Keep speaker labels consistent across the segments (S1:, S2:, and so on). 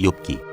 S1: 욥기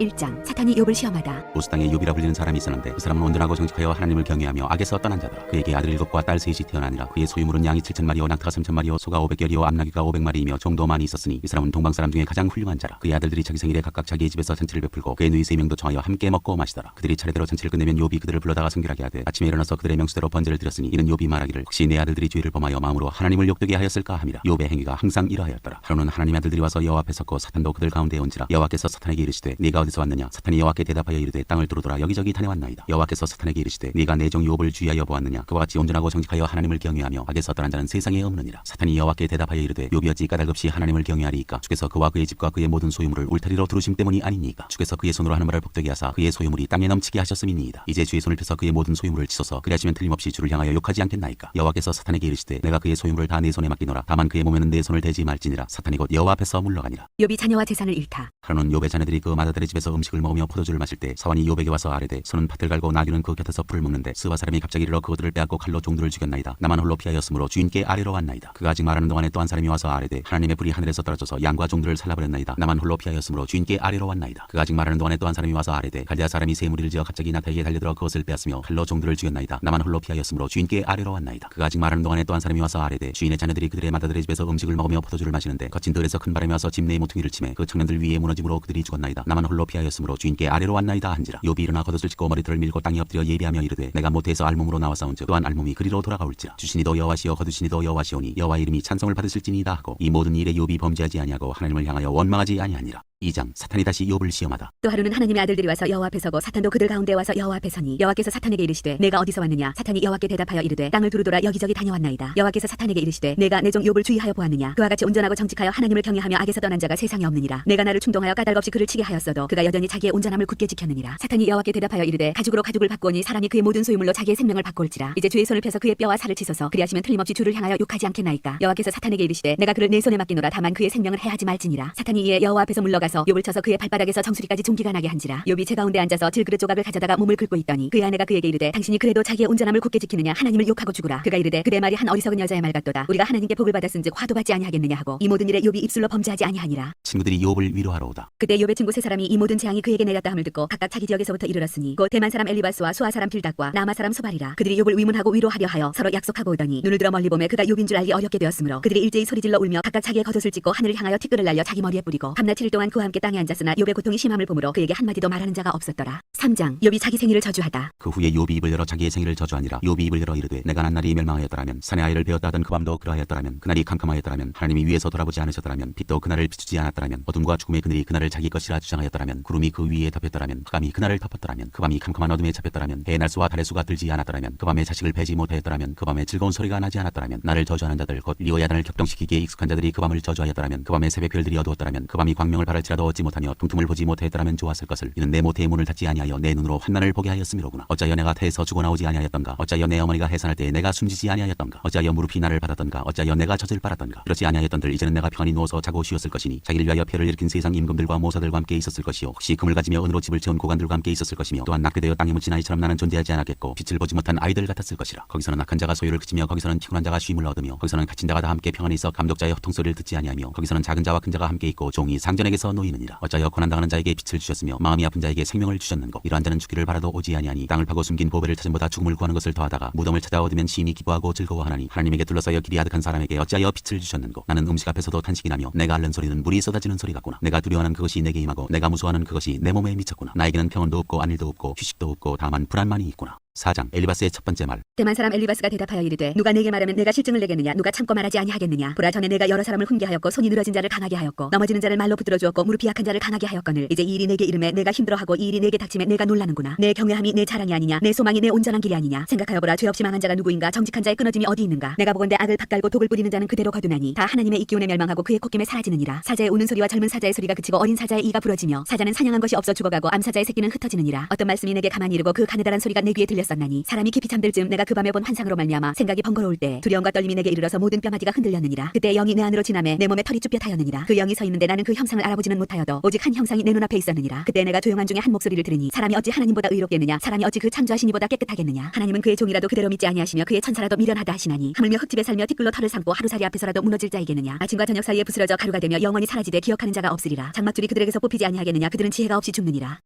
S2: 1장. 사탄이 욥을 시험하다.
S1: 우스 땅에 욥이라 불리는 사람이 있었는데 그 사람은 온전하고 정직하여 하나님을 경외하며 악에서 떠난 자더라. 그에게 아들 7과 딸 3이 태어나니라. 그의 소유물은 양이 7,000마리요 나그가 3,000마리요 소가 500결이요 암나귀가 500마리이며 종도 많이 있었으니 이 사람은 동방 사람 중에 가장 훌륭한 자라. 그의 아들들이 자기 생일에 각각 자기의 집에서 잔치를 베풀고 그의 누이 3명도 청하여 함께 먹고 마시더라. 그들이 차례대로 잔치를 끝내면 욥이 그들을 불러다가 성결하게 하되 아침에 일어나서 그들의 명수대로 번제를 드렸으니 이는 욥이 말하기를 혹시 내 아들들이 죄를 범하여 마음으로 하나님을 욕되게 하였을까 함이라. 욥의 행위가 항상 이러하였더라. 하루는 하나님의 아들들이 와서 여호와 앞에 섰고 사탄도 그들 가운데에 온지라. 여호와께서 사탄에게 이르시되 네가 어디서 왔느냐. 사탄이 여호와께 대답하여 이르되 땅을 두루돌아 여기저기 다녀왔나이다. 여호와께서 사탄에게 이르시되 네가 내 종 욥을 주의하여 보았느냐. 그와 같이 온전하고 정직하여 하나님을 경외하며 악에서 떠난 자는 세상에 없느니라. 사탄이 여호와께 대답하여 이르되 욥이 어찌 까닭없이 하나님을 경외하리이까. 주께서 그와 그의 집과 그의 모든 소유물을 울타리로 두르심 때문이 아니니까. 주께서 그의 손으로 하는 말을 복되게 하사 그의 소유물이 땅에 넘치게 하셨음이니이다. 이제 주의 손을 펴서 그의 모든 소유물을 치소서. 그리하시면 틀림없이 주를 향하여 욕하지 않겠나이까. 여호와께서 사탄에게 이르시되 내가 그의 소유물을 다 내 손에 맡기노라. 다만 그의 몸에는 내 손을 대지 말지니라. 사탄이 곧 여호와 앞에서 물러가니라.
S2: 욥이 자녀와 재산을 잃다.
S1: 하루는 욥의 자녀들이 그 마다들의 집에서 음식을 먹으며 포도주를 마실 때 사환이 욥에게 와서 아뢰되 소는 밭을 갈고 나귀는 그 곁에서 풀을 먹는데 스바 사람이 갑자기 이르러 그것들을 빼앗고 칼로 종들을 죽였나이다. 나만 홀로 피하였으므로 주인께 아뢰러 왔나이다. 그가 아직 말하는 동안에 또 한 사람이 와서 아뢰되 하나님의 불이 하늘에서 떨어져서 양과 종들을 살라버렸나이다. 나만 홀로 피하였으므로 주인께 아뢰러 왔나이다. 그가 아직 말하는 동안에 또 한 사람이 와서 아뢰되 갈대아 사람이 새 무리를 지어 갑자기 나타에게 달려들어 그것을 빼앗으며 칼로 종들을 죽였나이다. 나만 홀로 피하였으므로 주인께 아뢰러 왔나이다. 그가 아직 말하는 동안에 또 한 사람이 와서 아뢰되 주인의 자녀들이 그들의 마다들의 집에서 음식을 먹으며 포도주를 마시는데 거친 들에서 큰 바람이 와서 집 내의 모퉁이를 치매 그 청년들 위에 무너짐으로 그들이 죽었나이다. 나만 홀로 피하였으므로 주인께 아뢰러 왔나이다 한지라. 욥이 일어나 겉옷을 찢고 머리털을 밀고 땅에 엎드려 예비하며 이르되 내가 모태에서 알몸으로 나와싸운즉 또한 알몸이 그리로 돌아가올지라. 주시니도 여호와시여 거두시니도 여호와시오니 여호와 이름이 찬송을 받으실지니이다 하고 이 모든 일에 욥이 범죄하지 아니하고 하나님을 향하여 원망하지 아니하니라. 2장. 사탄이 다시 욥을 시험하다.
S2: 또 하루는 하나님의 아들들이 와서 여호와 앞에 서고 사탄도 그들 가운데 와서 여호와 앞에 서니 여호와께서 사탄에게 이르시되 내가 어디서 왔느냐. 사탄이 여호와께 대답하여 이르되 땅을 두루돌아 여기저기 다녀왔나이다. 여호와께서 사탄에게 이르시되 내가 내 종 욥을 주의하여 보았느냐. 그와 같이 온전하고 정직하여 하나님을 경외하며 악에서 떠난 자가 세상에 없느니라. 내가 나를 충동하여 까닭없이 그를 치게 하였어도 그가 여전히 자기의 온전함을 굳게 지켰느니라. 사탄이 여호와께 대답하여 이르되 가죽으로 가죽을 바꾸오니 사람이 그의 모든 소유물로 자기의 생명을 바꾸올지라. 이제 주의 손을 펴서 그의 뼈와 살을 치소서. 그리하시면 틀림없이 주를 향하여 욕하지 않겠나이까. 여호와께서 사탄에게 이르시되 내가 그를 내 손에 맡기노라. 다만 그의 생명을 해하지 말지니라. 사탄이 이에 여호와 앞에서 물러가서 욥을 쳐서 그의 발바닥에서 정수리까지 종기가 나게 한지라. 욥이 제 가운데 앉아서 질그릇 조각을 가져다가 몸을 긁고 있더니 그의 아내가 그에게 이르되 당신이 그래도 자기의 온전함을 굳게 지키느냐. 하나님을 욕하고 죽으라. 그가 이르되 그대 말이 한 어리석은 여자의 말 같도다. 우리가 하나님께 복을 받았은즉 화도 받지 아니하겠느냐 하고 이 모든 일에 욥이 입술로 범죄하지 아니하니라.
S1: 친구들이 욥을 위로하러 오다.
S2: 그때 욥의 친구 세 사람이 이 모든 재앙이 그에게 내렸다 함을 듣고 각각 자기 지역에서부터 이르렀으니 곧 대만 사람 엘리바스와 수아 사람 빌닷과 나마 사람 소발이라. 그들이 욥을 위문하고 위로하려 하여 서로 약속하고 오더니 눈을 들어 멀리 보매 그가 욥인 줄 알기 어렵게 되었으므로 그들이 일제히 소리질러 울며 각각 자기의 겉옷을 찢고 하늘을 향하여 티끌을 날려 자기 머리에 뿌리고 밤낮 7일 동안 그와 함께 땅에 앉았으나 욥의 고통이 심함을 보므로 그에게 한마디도 말하는 자가 없었더라. 3장. 욥이 자기 생일을 저주하다.
S1: 그 후에 욥이 입을 열어 자기의 생일을 저주하니라. 욥이 입을 열어 이르되 내가 난 날이 멸망하였더라면 산에 아이를 베었다 하던 그 밤도 그러하였더라면 그날이 캄캄하였더라면 하나님이 위에서 돌아보지 않으셨더라면 빛도 그날을 비추지 않았더라면 어둠과 죽음의 그늘이 그날을 자기 것이라 주장하였더라면 구름이 그 위에 덮였더라면 흑암이 그날을 덮었더라면 그 밤이 캄캄한 어둠에 잡혔더라면 해의 날수와 달의 수가 들지 않았더라면 그 밤에 자식을 베지 못하였더라면 그 밤에 즐거운 소리가 나지 않았더라면 나를 저주하는 자들 곧 리오야단을 격동시키기에 익숙한 자들이 그 밤을 저주하였더라면 그 밤에 새벽 별들이 어두웠더라면 그 밤이 광명을 바랄지라도 얻지 못하며 둥tum을 보지 못하였더라면 좋았을 것을. 이는 내 모태의 문을 닫지 아니하여 내 눈으로 환난을 보게 하였음이로구나. 어찌하여 내가 태에서 죽어 나오지 아니하였던가. 어찌하여 내 어머니가 해산할 때에 내가 숨지지 아니하였던가. 어찌하여 무릎이 나를 받았던가. 어찌하여 내가 젖을 빨았던가. 그렇지 아니하였던들 이제는 내가 편히 누워서 자고 쉬었을 것이니 자기를 위하여 폐를 일으킨 세상 임금들과 모사들과 함께 있었을 것이요 혹시 금을 가지며 은으로 집을 지은 고관들과 함께 있었을 것이며 또한 낙태되어 땅에 묻힌 아이처럼 나는 존재하지 않았겠고 빛을 보지 못한 아이들 같았을 것이라. 거기서는 악한 자가 소유를 그치며 거기서는 피곤한 자가 쉼을 얻으며 거기서는 갇힌 자가 다 함께 평안히 있어 감독자의 호통소리를 듣지 아니하며 거기서는 작은 자와 큰 자가 함께 있고 종이 상전에게서 놓이느니라. 어찌하여 고난당하는 자에게 빛을 주셨으며 마음이 아픈 자에게 생명을 주셨는고. 이러한 자는 죽기를 바라도 오지 아니하니 땅을 파고 숨긴 보배를 찾음보다 죽음을 구하는 것을 더하다가 무덤을 찾아 얻으면 심히 기뻐하고 즐거워하나니 하나님에게 둘러싸여 길이 아득한 사람에게 어찌하여 빛을 주셨는고. 나는 음식 앞에서도 탄식이 나며 내가 앓는 소리는 물이 쏟아지는 소리 같구나. 내가 두려워하는 그것이 내게 임하고 내가 무서워하는 그것이 내 몸에 미쳤구나. 나에게는 평온도 없고 안일도 없고 휴식도 없고 다만 불안만이 있구나. 4장. 엘리바스의 첫 번째 말.
S2: 대만 사람 엘리바스가 대답하여 이르되 누가 내게 말하면 내가 실증을 내겠느냐. 누가 참고 말하지 아니하겠느냐. 보라 전에 내가 여러 사람을 훈계하였고 손이 늘어진 자를 강하게 하였고 넘어지는 자를 말로 붙들어 주었고 무릎이 약한 자를 강하게 하였거늘 이제 이 일이 내게 이름에 내가 힘들어하고 이 일이 내게 닥치면 내가 놀라는구나. 내 경외함이 내 자랑이 아니냐. 내 소망이 내 온전한 길이 아니냐. 생각하여 보라 죄 없이 망한 자가 누구인가. 정직한 자의 끊어짐이 어디 있는가. 내가 보건대 악을 밭갈고 독을 뿌리는 자는 그대로 거두나니 다 하나님의 입기운에 멸망하고 그의 콧김에 사라지느니라. 사자의 우는 소리와 젊은 사자의 소리가 그치고 어린 사자의 이가 부러지며 사자는 사냥한 것이 없어 죽어가고 암사자의 새끼는 흩어지느니라. 어떤 말씀이 내게 가만히 이르고 그 가느다란 소리가 내 귀에 들려 올렸었나니 사람이 깊이 잠들 즈음 내가 그 밤에 본 환상으로 말미암아 생각이 번거로울 때 두려움과 떨림이 내게 이르러서 모든 뼈마디가 흔들렸느니라. 그때 영이 내 안으로 지나매 내 몸에 털이 쭈뼛하였느니라. 그 영이 서 있는데 나는 그 형상을 알아보지는 못하여도 오직 한 형상이 내 눈앞에 있었느니라. 그때 내가 조용한 중에 한 목소리를 들으니 사람이 어찌 하나님보다 의롭겠느냐, 사람이 어찌 그 창조하신 이보다 깨끗하겠느냐. 하나님은 그의 종이라도 그대로 믿지 아니하시며 그의 천사라도 미련하다 하시나니 하물며 흙집에 살며 티끌로 털을 삼고 하루살이 앞에서라도 무너질 자이겠느냐. 아침과 저녁 사이에 부스러져 가루가 되며 영원히 사라지되 기억하는 자가 없으리라. 장막줄이 그들에게서 뽑히지 아니하겠느냐. 그들은 지혜가 없이 죽느니라.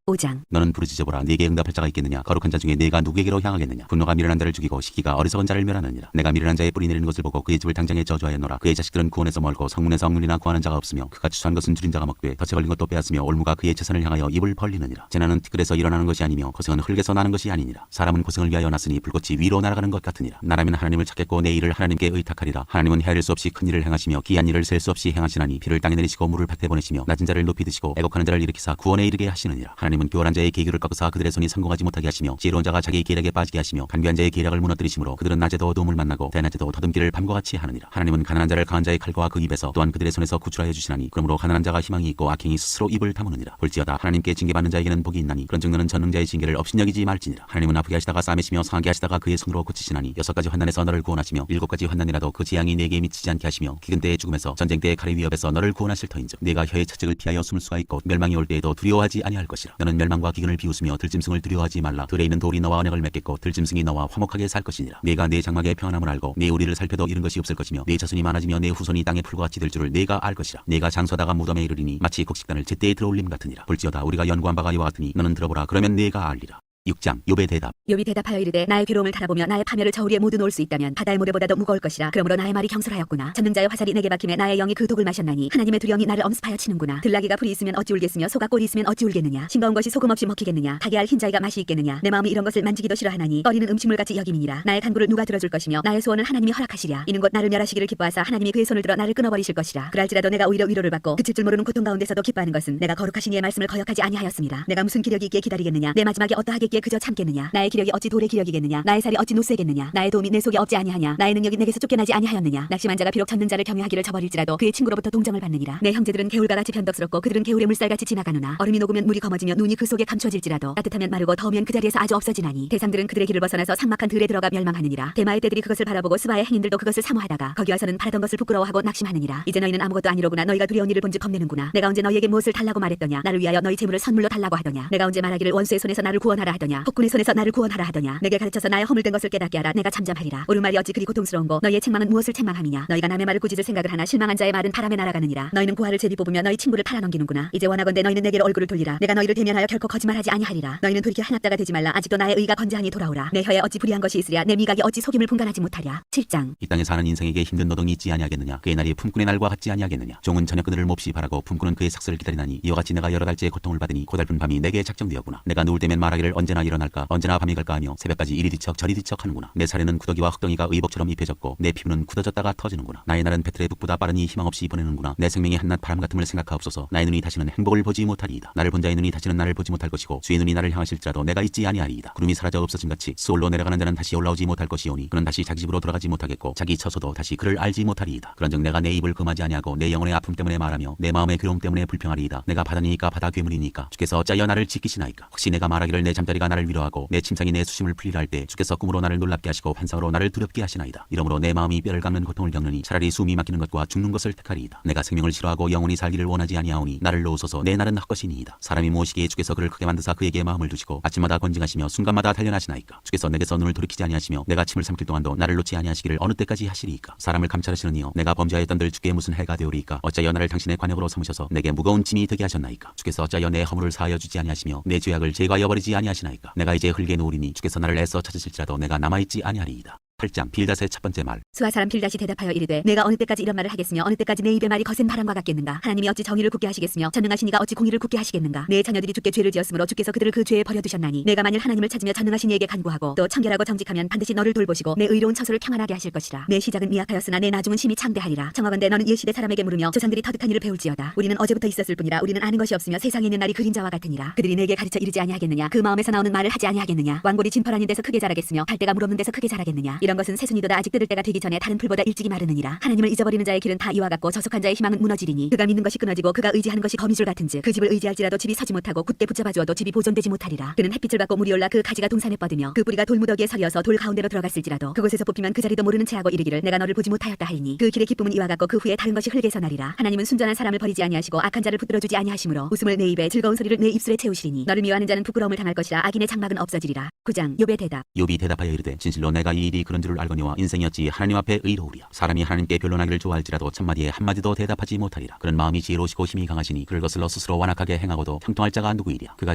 S2: 5장.
S1: 너는 부르짖어보라. 네게 응답할 자가 있겠느냐. 거룩한 자 중에 네가 누구에게로 향하겠느냐. 분노가 미련한 자를 죽이고 시기가 어리석은 자를 멸하느니라. 내가 미련한 자의 뿌리 내리는 것을 보고 그의 집을 당장에 저주하였노라. 그의 자식들은 구원에서 멀고 성문에서 억눌리나 구하는 자가 없으며 그가 추수한 것은 줄인 자가 먹되 덫에 걸린 것도 빼앗으며 올무가 그의 재산을 향하여 입을 벌리느니라. 재난은 티끌에서 일어나는 것이 아니며 고생은 흙에서 나는 것이 아니니라. 사람은 고생을 위하여 났으니 불꽃이 위로 날아가는 것 같으니라. 나라면 하나님을 찾겠고 내 일을 하나님께 의탁하리라. 하나님은 헤아릴 수 없이 큰 일을 행하시며 기한 일을 셀 수 없이 행하시나니 비를 땅에 내리시고 물을 밭에 보내시며 낮은 자를 높이 드시고 애곡하는 자를 일으키사 구원에 이르게 하시느니라. 하나님은 교활한 자의 계교를 꺾으사 그들의 손이 성공하지 못하게 하시며 지혜로운 자가 자기의 계략에 빠지게 하시며 간교한 자의 계략을 무너뜨리심으로 그들은 낮에도 어두움을 만나고 대낮에도 더듬기를 밤과 같이 하느니라. 하나님은 가난한 자를 강한 자의 칼과 그 입에서 또한 그들의 손에서 구출하여 주시나니 그러므로 가난한 자가 희망이 있고 악행이 스스로 입을 다무느니라. 볼지어다 하나님께 징계받는 자에게는 복이 있나니 그런즉 너는 전능자의 징계를 업신여기지 말지니라. 하나님은 아프게 하시다가 싸매시며 상하게 하시다가 그의 손으로 고치시나니 6가지 환난에서 너를 구원하시며 7가지 환난이라도 그 재앙이 네게 미치지 않게 하시며 기근 때의 죽음에서 전쟁 때의 칼의 위협에서 너를 구원하실 터인즉 네가 혀의 채찍을 피하여 숨을 수가 있고 멸망이 올 때에도 두려워하지 아니할 것이라. 너는 멸망과 기근을 비웃으며 들짐승을 두려워하지 말라. 들에 있는 돌이 너와 언약을 맺겠고 들짐승이 너와 화목하게 살 것이니라. 네가 내 장막의 평안함을 알고 네 우리를 살펴도 잃은 것이 없을 것이며 네 자손이 많아지며 내 후손이 땅의 풀과 같이 될 줄을 네가 알 것이라. 네가 장수하다가 무덤에 이르리니 마치 곡식단을 제때에 들어올림 같으니라. 볼지어다 우리가 연구한 바가 이와 같으니 너는 들어보라. 그러면 네가 알리라. 6장. 욥의 대답.
S2: 욥이 대답하여 이르되 나의 괴로움을 달아보며 나의 파멸을 저 위에 모두 놓을 수 있다면 바다의 모래보다도 무거울 것이라. 그러므로 나의 말이 경솔하였구나. 전능자의 화살이 내게 박힘에 나의 영이 그 독을 마셨나니 하나님의 두려움이 나를 엄습하여 치는구나. 들나귀가 풀이 있으면 어찌 울겠으며 소가 꼴이 있으면 어찌 울겠느냐. 싱거운 것이 소금 없이 먹히겠느냐. 닭이 알 흰자위가 맛이 있겠느냐. 내 마음이 이런 것을 만지기도 싫어하나니 꺼리는 음식물같이 여김이니라. 나의 간구를 누가 들어줄 것이며 나의 소원을 하나님이 허락하시랴. 이는 곧 나를 멸하시기를 기뻐하사 하나님이 그의 손을 들어 나를 끊어버리실 것이라. 그럴지라도 내가 오히려 위로를 받고 그칠 줄 모르는 고통 가운데서도 기뻐하는 것은 내가 거룩하신 이의 말씀을 거역하지 아니하였습니다. 내가 무슨 기력이 있기에 기다리겠느냐. 내 마지막에 어떠하겠기에 그저 참겠느냐. 나의 기력이 어찌 돌의 기력이겠느냐. 나의 살이 어찌 노쇠겠느냐. 나의 도움이 내 속에 없지 아니하냐. 나의 능력이 내게서 쫓겨나지 아니하였느냐. 낙심한 자가 비록 전능자를 경외하기를 저버릴지라도 그의 친구로부터 동정을 받느니라. 내 형제들은 개울과 같이 변덕스럽고 그들은 개울의 물살같이 지나가누나. 얼음이 녹으면 물이 검어지며 눈이 그 속에 감춰질지라도 따뜻하면 마르고 더우면 그 자리에서 아주 없어지나니. 대상들은 그들의 길을 벗어나서 삭막한 들에 들어가 멸망하느니라. 대마의 떼들이 그것을 바라보고 스바의 행인들도 그것을 사모하다가 거기 와서는 바라던 것을 부끄러워하고 낙심하느니라. 이제 너희는 아무것도 아니로구나. 너희가 두려운 일을 본즉 겁내는구나. 내가 언제 너희에게 무엇을 달라고 말했더냐. 나를 위하여 너희 재물을 선물로 달라고 하더냐. 내가 언제 말하기를 원수의 손에서 나를 구원하라 하더냐. 폭군의 손에서 나를 구원하라 하더냐. 내게 가르쳐서 나의 허물된 것을 깨닫게 하라. 내가 잠잠하리라. 옳은 말이 어찌 그리 고통스러운고 너희의 책망은 무엇을 책망함이냐. 너희가 남의 말을 꾸짖을 생각을 하나 실망한 자의 말은 바람에 날아가느니라. 너희는 고아를 제비 뽑으며 너희 친구를 팔아넘기는구나. 이제 원하건대 너희는 내게로 얼굴을 돌리라. 내가 너희를 대면하여 결코 거짓말하지 아니하리라. 너희는 돌이켜 한압다가 되지 말라. 아직도 나의 의가 건재하니 돌아오라. 내 혀에 어찌 불의한 것이 있으랴. 내 미각이 어찌 속임을 분간하지 못하랴. 7장.
S1: 이 땅에 사는 인생에게 힘든 노동이 있지 아니하겠느냐. 그의 날이 품꾼의 날과 같지 아니하겠느냐. 종은 저녁 그늘을 몹시 바라고 품꾼은 그의 삭슬을 기다리나니 이와 같이 내가 여러 달째 고통을 받으니 고달픈 밤이 내게 작정되었구나. 내가 누울 때면 말하기를 언제나 일어날까 언제나 밤이 갈까 하며 새벽까지 이리 뒤척 저리 뒤척 하는구나. 내 살에는 구더기와 흙덩이가 의복처럼 입혀졌고 내 피부는 굳어졌다가 터지는구나. 나의 날은 배틀의 북보다 빠르니 희망없이 보내는구나. 내 생명이 한낱 바람 같음을 생각하옵소서. 나의 눈이 다시는 행복을 보지 못하리이다. 나를 본 자의 눈이 다시는 나를 보지 못할 것이고 주의 눈이 나를 향하실지라도 내가 있지 아니하리이다. 구름이 사라져 없어짐같이 스올로 내려가는 자는 다시 올라오지 못할 것이오니 그는 다시 자기 집으로 돌아가지 못하겠고 자기 처소도 다시 그를 알지 못하리이다. 그런즉 내가 내 입을 금하지 아니하고 내 영혼의 아픔 때문에 말하며 내 마음의 괴로움 때문에 불평하리이다. 내가 바다니까 바다 괴물이니까 주께서 어찌하여 나를 지키시나이까. 혹시 내가 말하기를 내 잠자리가 나를 위로하고 내 침상이 내 수심을 풀리라 할 때 주께서 꿈으로 나를 놀랍게 하시고 환상으로 나를 두렵게 하시나이다. 이러므로 내 마음이 뼈를 깎는 고통을 겪느니 차라리 숨이 막히는 것과 죽는 것을 택하리이다. 내가 생명을 싫어하고 영원히 살기를 원하지 아니하오니 나를 놓으소서. 내 날은 헛것이니이다. 사람이 무엇이기에 주께서 그를 크게 만드사 그에게 마음을 두시고 아침마다 권징하시며 순간마다 단련하시나이까. 주께서 내게서 눈을 돌이키지 아니하시며 내가 침을 삼킬 동안도 나를 놓지 아니하시기를 어느 때까지 하시리이까. 사람을 감찰하시는 이여 내가 범죄하였던들 주께 무슨 해가 되오리이까. 어찌하여 나를 당신의 관역으로 삼으셔서 내게 무거운 짐이 되게 하셨나이까. 주께서 어찌하여 내 허물을 사하여 주지 아니하시며 내 죄악을 제거하여 버리지 아니하시나이까. 내가 이제 흙에 누우리니 주께서 나를 애써 찾으실지라도 내가 남아있지 아니하리이다. 8장. 빌닷의 첫 번째 말.
S2: 수아 사람 빌닷이 대답하여 이르되 내가 어느 때까지 이런 말을 하겠으며 어느 때까지 내 입의 말이 거센 바람과 같겠는가. 하나님이 어찌 정의를 굳게 하시겠으며 전능하신 이가 어찌 공의를 굳게 하시겠는가. 내 자녀들이 주께 죄를 지었으므로 주께서 그들을 그 죄에 버려두셨나니 내가 만일 하나님을 찾으며 전능하신 이에게 간구하고 또 청결하고 정직하면 반드시 너를 돌보시고 내 의로운 처소를 평안하게 하실 것이라. 내 시작은 미약하였으나 내 나중은 심히 창대하리라. 청하건대 너는 옛시대 사람에게 물으며 조상들이 터득한 일을 배울지어다. 우리는 어제부터 있었을 뿐이라 우리는 아는 것이 없으며 세상에 있는 날이 그림자와 같으니라. 그들이 내게 가르쳐 이르지 아니하겠느냐. 그 마음에서 나오는 말을 하지 아니하겠느냐. 왕골이 진펄 아닌 데서 크게 자라겠으며 갈대가 물 없는 데서 크게 자라겠느냐. 이런 것은 새순이도다 아직 뜯을 때가 되기 전에 다른 풀보다 일찍이 마르느니라. 하나님을 잊어버리는 자의 길은 다 이와 같고 저속한 자의 희망은 무너지리니 그가 믿는 것이 끊어지고 그가 의지하는 것이 거미줄 같은즉 그 집을 의지할지라도 집이 서지 못하고 굳게 붙잡아 주어도 집이 보존되지 못하리라. 그는 햇빛을 받고 물이 올라 그 가지가 동산에 뻗으며 그 뿌리가 돌무더기에 서리어서 돌 가운데로 들어갔을지라도 그곳에서 뽑히면 그 자리도 모르는 채하고 이르기를 내가 너를 보지 못하였다 하리니 그 길의 기쁨은 이와 같고 그 후에 다른 것이 흙에서 나리라. 하나님은 순전한 사람을 버리지 아니하시고 악한 자를 붙들어 주지 아니하시므로 웃음을 내 입에 즐거운 소리를 내 입술에 채우시리니 너를 미워하는 자는 부끄러움을 당할 것이라. 악인의 장막은 없어지리라. 9장 욥의 대답.
S1: 욥이 대답하여 이르되 진실로 내가 이 일이 그런 줄을 알거니와 인생이었지 하나님 앞에 의로우리야. 사람이 하나님께 변론하기를 좋아할지라도 첫마디에 한마디도 대답하지 못하리라. 그런 마음이 지혜로우시고 힘이 강하시니 그를 거슬러 스스로 완악하게 행하고도 형통할 자가 누구이랴. 그가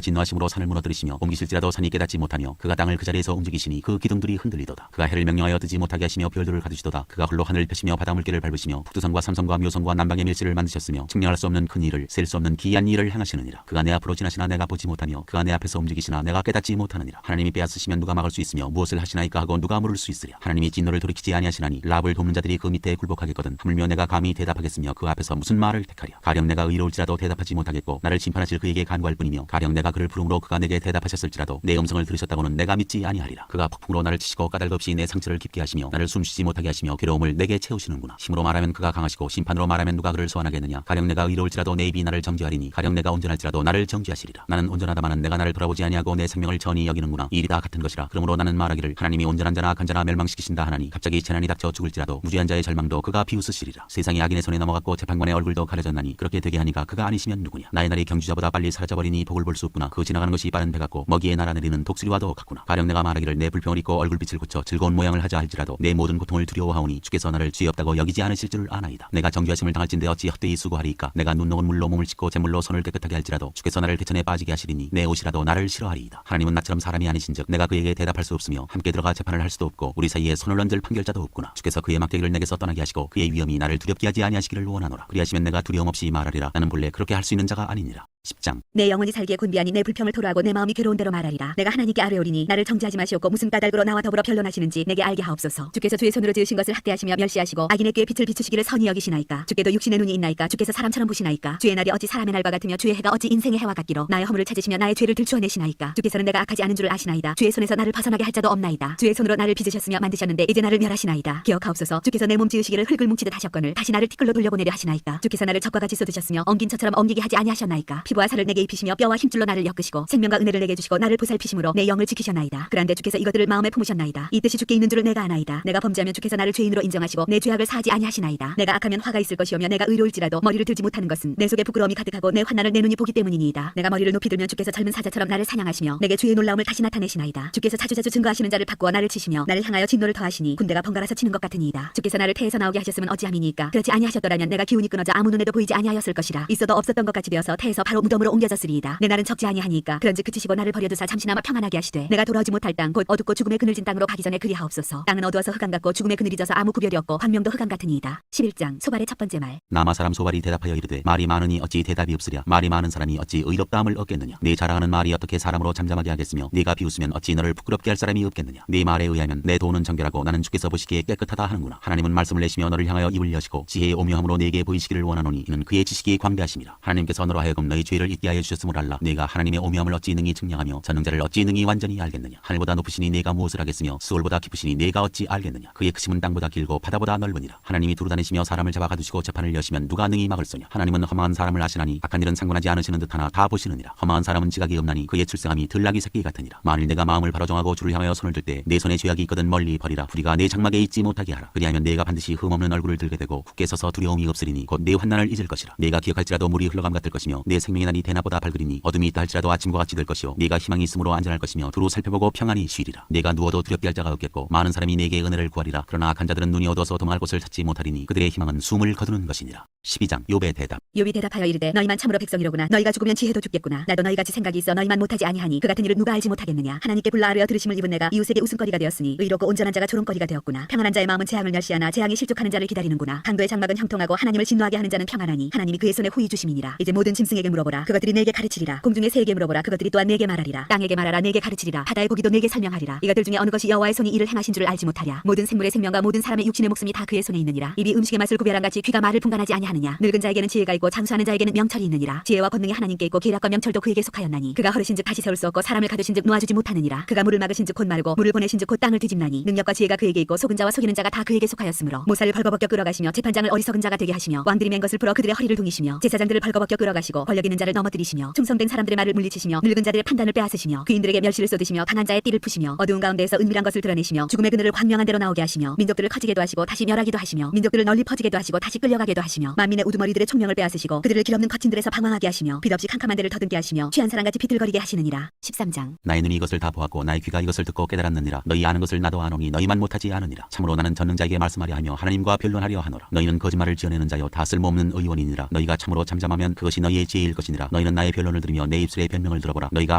S1: 진노하심으로 산을 무너뜨리시며 옮기실지라도 산이 깨닫지 못하며 그가 땅을 그 자리에서 움직이시니 그 기둥들이 흔들리도다. 그가 해를 명령하여 뜨지 못하게 하시며 별들을 가두시도다. 그가 홀로 하늘을 펴시며 바다 물결을 밟으시며 북두성과 삼성과 묘성과 남방의 밀실을 만드셨으며 측량할 수 없는 큰 일을 셀 수 없는 기이한 일을 행하시느니라. 그가 내 앞으로 지나시나 내가 보지 못하며 그가 내 앞에서 움직이시나 내가 깨닫지 못하느니라. 하나님이 빼앗으시면 누가 막을 수 있으며 무엇을 하시나이까 하고 누가 물을 수 있으랴. 하나님이 진노를 돌이키지 아니하시나니 랍을 돕는 자들이 그 밑에 굴복하겠거든. 하물며 내가 감히 대답하겠으며 그 앞에서 무슨 말을 택하랴. 가령 내가 의로울지라도 대답하지 못하겠고 나를 심판하실 그에게 간구할 뿐이며 가령 내가 그를 부름으로 그가 내게 대답하셨을지라도 내 음성을 들으셨다고는 내가 믿지 아니하리라. 그가 폭풍으로 나를 치시고 까닭없이 내 상처를 깊게 하시며 나를 숨쉬지 못하게 하시며 괴로움을 내게 채우시는구나. 힘으로 말하면 그가 강하시고 심판으로 말하면 누가 그를 소환하겠느냐. 가령 내가 의로울지라도 내 입이 나를 정죄하리니 가령 내가 온전할지라도 나를 정죄하시리라. 나는 온전하다마는 내가 나를 돌아보지 아니하고 내 생명을 전히 여기는구나. 이 일이 다 같은 것이라. 그러므로 나는 말하기를 하나님이 온전한 자나 악한 자나 멸망시키신다 하나니 갑자기 재난이 닥쳐 죽을지라도 무죄한 자의 절망도 그가 비웃으시리라. 세상이 악인의 손에 넘어갔고 재판관의 얼굴도 가려졌나니 그렇게 되게 하니까 그가 아니시면 누구냐. 나의 날이 경주자보다 빨리 사라져버리니 복을 볼 수 없구나. 그 지나가는 것이 빠른 배 같고 먹이에 날아내리는 독수리와도 같구나. 가령 내가 말하기를 내 불평을 잊고 얼굴빛을 고쳐 즐거운 모양을 하자 할지라도 내 모든 고통을 두려워하오니 주께서 나를 죄 없다고 여기지 않으실 줄을 아나이다. 내가 정죄하심을 당할진대 어찌 헛되이 수고하리이까. 내가 눈 녹은 물로 몸을 씻고 잿물로 손을 깨끗하게 할지라도 주께서 나를 대천에 빠지게 하시리니 내 옷이라도 나를 싫어하리이다. 하나님은 나처럼 사람이 아니신즉 내가 그에게 대답할 수 없으며 함께 들어가 재판을 할 수도 없고 우리 사이에 손을 얹을 판결자도 없구나. 주께서 그의 막대기를 내게서 떠나게 하시고 그의 위엄이 나를 두렵게 하지 아니하시기를 원하노라. 그리하시면 내가 두려움 없이 말하리라. 나는 본래 그렇게 할 수 있는 자가 아니니라. 10장.
S2: 내 영혼이 살기에 곤비하니 내 불평을 토로하고 내 마음이 괴로운 대로 말하리라. 내가 하나님께 아뢰오리니 나를 정죄하지 마시옵고 무슨 까닭으로 나와 더불어 변론하시는지 내게 알게 하옵소서. 주께서 주의 손으로 지으신 것을 학대하시며 멸시하시고 악인의 꾀에 빛을 비추시기를 선히 여기시나이까. 주께도 육신의 눈이 있나이까. 주께서 사람처럼 보시나이까. 주의 날이 어찌 사람의 날과 같으며 주의 해가 어찌 인생의 해와 같기로. 나의 허물을 찾으시며 나의 죄를 들추어내시나이까. 주께서는 내가 악하지 않은 줄을 아시나이다. 주의 손에서 나를 벗어나게 할 자도 없나이다. 주의 손으로 나를 빚으셨으며 만드셨는데 이제 나를 멸하시나이다. 기억하옵소서. 주께서 내 몸 지으시기를 흙을 뭉치듯 하셨거늘 다시 나를 티끌로 돌려보내려 하시나이까. 주께서 나를 적과 같이 쏟으셨으며 엉긴 처처럼 엉기게 하지 아니하셨나이까. 피부와 살을 내게 입히시며 뼈와 힘줄로 나를 엮으시고 생명과 은혜를 내게 주시고 나를 보살피심으로 내 영을 지키셨나이다. 그런데 주께서 이것들을 마음에 품으셨나이다. 이 뜻이 주께 있는 줄을 내가 아나이다. 내가 범죄하면 주께서 나를 죄인으로 인정하시고 내 죄악을 사하지 아니하시나이다. 내가 악하면 화가 있을 것이오며 내가 의로울지라도 머리를 들지 못하는 것은 내 속에 부끄러움이 가득하고 내 환난을 내 눈이 보기 때문이니이다. 내가 머리를 높이 들면 주께서 젊은 사자처럼 나를 사냥하시며 내게 주의 놀라움을 다시 나타내시나이다. 주께서 자주자주 증거하시는 자를 바꾸어 나를 치시며 나를 향하여 진노를 더하시니 군대가 번갈아서 치는 것 같으니이다. 주께서 나를 태에서 나오게 하셨으면 어찌함이니까. 그렇지 아니하셨더라면 내가 기운이 끊어져 아무 눈에도 보이지 아니하였을 것이라. 있어도 없었던 것 같이 되어서 태에서 바로 무덤으로 옮겨졌으리이다. 내 날은 적지 아니하니까. 그런즉 그치시고 나를 버려두사 잠시나마 평안하게 하시되 내가 돌아오지 못할 땅 곧 어둡고 죽음의 그늘진 땅으로 가기 전에 그리하옵소서. 땅은 어두워서 흑암 같고 죽음의 그늘이 져서 아무 구별이 없고 광명도 흑암 같으니이다. 11장. 소발의 첫 번째 말.
S1: 남아 사람 소발이 대답하여 이르되 말이 많으니 어찌 대답이 없으랴. 말이 많은 사람이 어찌 의롭다함을 얻겠느냐. 네 자랑하는 말이 어떻게 사람으로 잠잠하게 하겠으며 네가 비웃으면 어찌 너를 부끄럽게 할 사람이 없겠느냐. 네 말에 의하면 내 돈은 정결하고 나는 주께서 보시기에 깨끗하다 하는구나. 하나님은 말씀을 내시며 너를 향하여 입을 여시고 지혜의 오묘함으로 네게 보이시기를 원하노니 이는 그의 지식이 광대하심이라. 하나님께서 너로 하여금 너희 죄를 잊게 하여 주셨음을 알라. 네가 하나님의 오묘함을 어찌 능히 증량하며 전능자를 어찌 능히 완전히 알겠느냐. 하늘보다 높으시니 네가 무엇을 하겠으며 수월보다 깊으시니 네가 어찌 알겠느냐. 그의 크심은 땅보다 길고 바다보다 넓으니라. 하나님이 두루다니시며 사람을 잡아 가두시고 재판을 여시면 누가 능히 막을소냐. 하나님은 허망한 사람을 아시나니 악한 일은 상관하지 않으시는 듯하나 다 보시느니라. 허망한 사람은 지각이 없나니 그의 출생함이 들나귀 새끼 같으니라. 만일 내가 마음을 바로 정하고 주를 향하여 손을 들 때 내 손에 죄악이 있거든 멀리 버리라. 불의가 내 장막에 있지 못하게 하라. 그리하면 내가 반드시 흠없는 얼굴을 들게 되고 굳게 서서 두려움이 없으리니 곧 내 환난을 잊을 것이라. 내가 기억할지라도 물이 흘러감 같을 것이며 내 생명의 날이 대낮보다 밝으리니 어둠이 있다 할지라도 아침과 같이 될 것이요 네가 희망이 있으므로 안전할 것이며 두루 살펴보고 평안히 쉬리라. 내가 누워도 두렵게 할 자가 없겠고 많은 사람이 내게 은혜를 구하리라. 그러나 악한 자들은 눈이 어두워서 도망할 곳을 찾지 못하리니 그들의 희망은 숨을 거두는 것이니라. 12장. 욥의 대답.
S2: 욥이 대답하여 이르되 너희만 참으로 백성이로구나. 너희가 죽으면 지혜도 죽겠구나. 나도 너희같이 생각이 있어 너희만 못하지 아니하니 그 같은 일을 누가 알지 못하겠느냐. 하나님께 불러 아뢰어 들으심을 입은 내가 이웃에게 웃음거리가 되었으니 의롭고 온전한 자가 조롱거리가 되었구나. 평안한 자의 마음은 재앙을 멸시하나 재앙이 실족하는 자를 기다리는구나. 강도의 장막은 형통하고 하나님을 진노하게 하는 자는 평안하니 하나님이 그의 손에 후히 주심이니라. 이제 모든 짐승에게 물어보라. 물어보라. 그것들이 내게 가르치리라. 공중의 새에게 물어보라. 그것들이 또한 내게 말하리라. 땅에게 말하라. 내게 가르치리라. 바다의 고기도 내게 설명하리라. 이것들 중에 어느 것이 여호와의 손이 이를 행하신 줄을 알지 못하랴. 모든 생물의 생명과 모든 사람의 육신의 목숨이 다 그의 손에 있느니라. 입이 음식의 맛을 구별한 같이 귀가 말을 분간하지 아니하느냐. 늙은 자에게는 지혜가 있고 장수하는 자에게는 명철이 있느니라. 지혜와 권능이 하나님께 있고 계략과 명철도 그에게 속하였나니 그가 허르신즉 다시 세울 수 없고 사람을 가두신즉 놓아주지 못하느니라. 그가 물을 막으신즉 곧 마르고 물을 보내신즉 곧 땅을 뒤집나니 능력과 지혜가 그에게 있고 속은 자와 속이는 자가 다 그에게 속하였으므로 모사를 벌거벗겨 끌어가시며 재판장을 어리석은 자가 되게 하시며 왕들이 맨 것을 풀어 그들의 허리를 둥이시며 제사장들을 벌거벗겨 끌어가시고 권력 있는 자를 넘어뜨리시며 충성된 사람들의 말을 물리치시며 늙은 자들의 판단을 빼앗으시며 귀인들에게 멸시를 쏟으시며 강한 자의 띠를 푸시며 어두운 가운데에서 은밀한 것을 드러내시며 죽음의 그늘을 광명한 대로 나오게 하시며 민족들을 커지게도 하시고 다시 멸하기도 하시며 민족들을 널리 퍼지게도 하시고 다시 끌려가게도 하시며 만민의 우두머리들의 총명을 빼앗으시고 그들을 길없는 거친 들에서 방황하게 하시며 빛없이 캄캄한 데를 더듬게 하시며 취한 사람같이 비틀거리게 하시느니라. 13장.
S1: 나의 눈이 이것을 다 보았고 나의 귀가 이것을 듣고 깨달았느니라. 너희 아는 것을 나도 아노니 너희만 못하지 않으니라. 참으로 나는 전능자에게 말씀하려 하며 하나님과 변론하려 하노라. 너희는 거짓말을 지어내는 자여 다 쓸모없는 의원이니라. 너희가 참으로 잠잠하면 그것이 너희의 지혜일 것이니라. 너희는 나의 변론을 들으며 내 입술의 변명을 들어보라. 너희가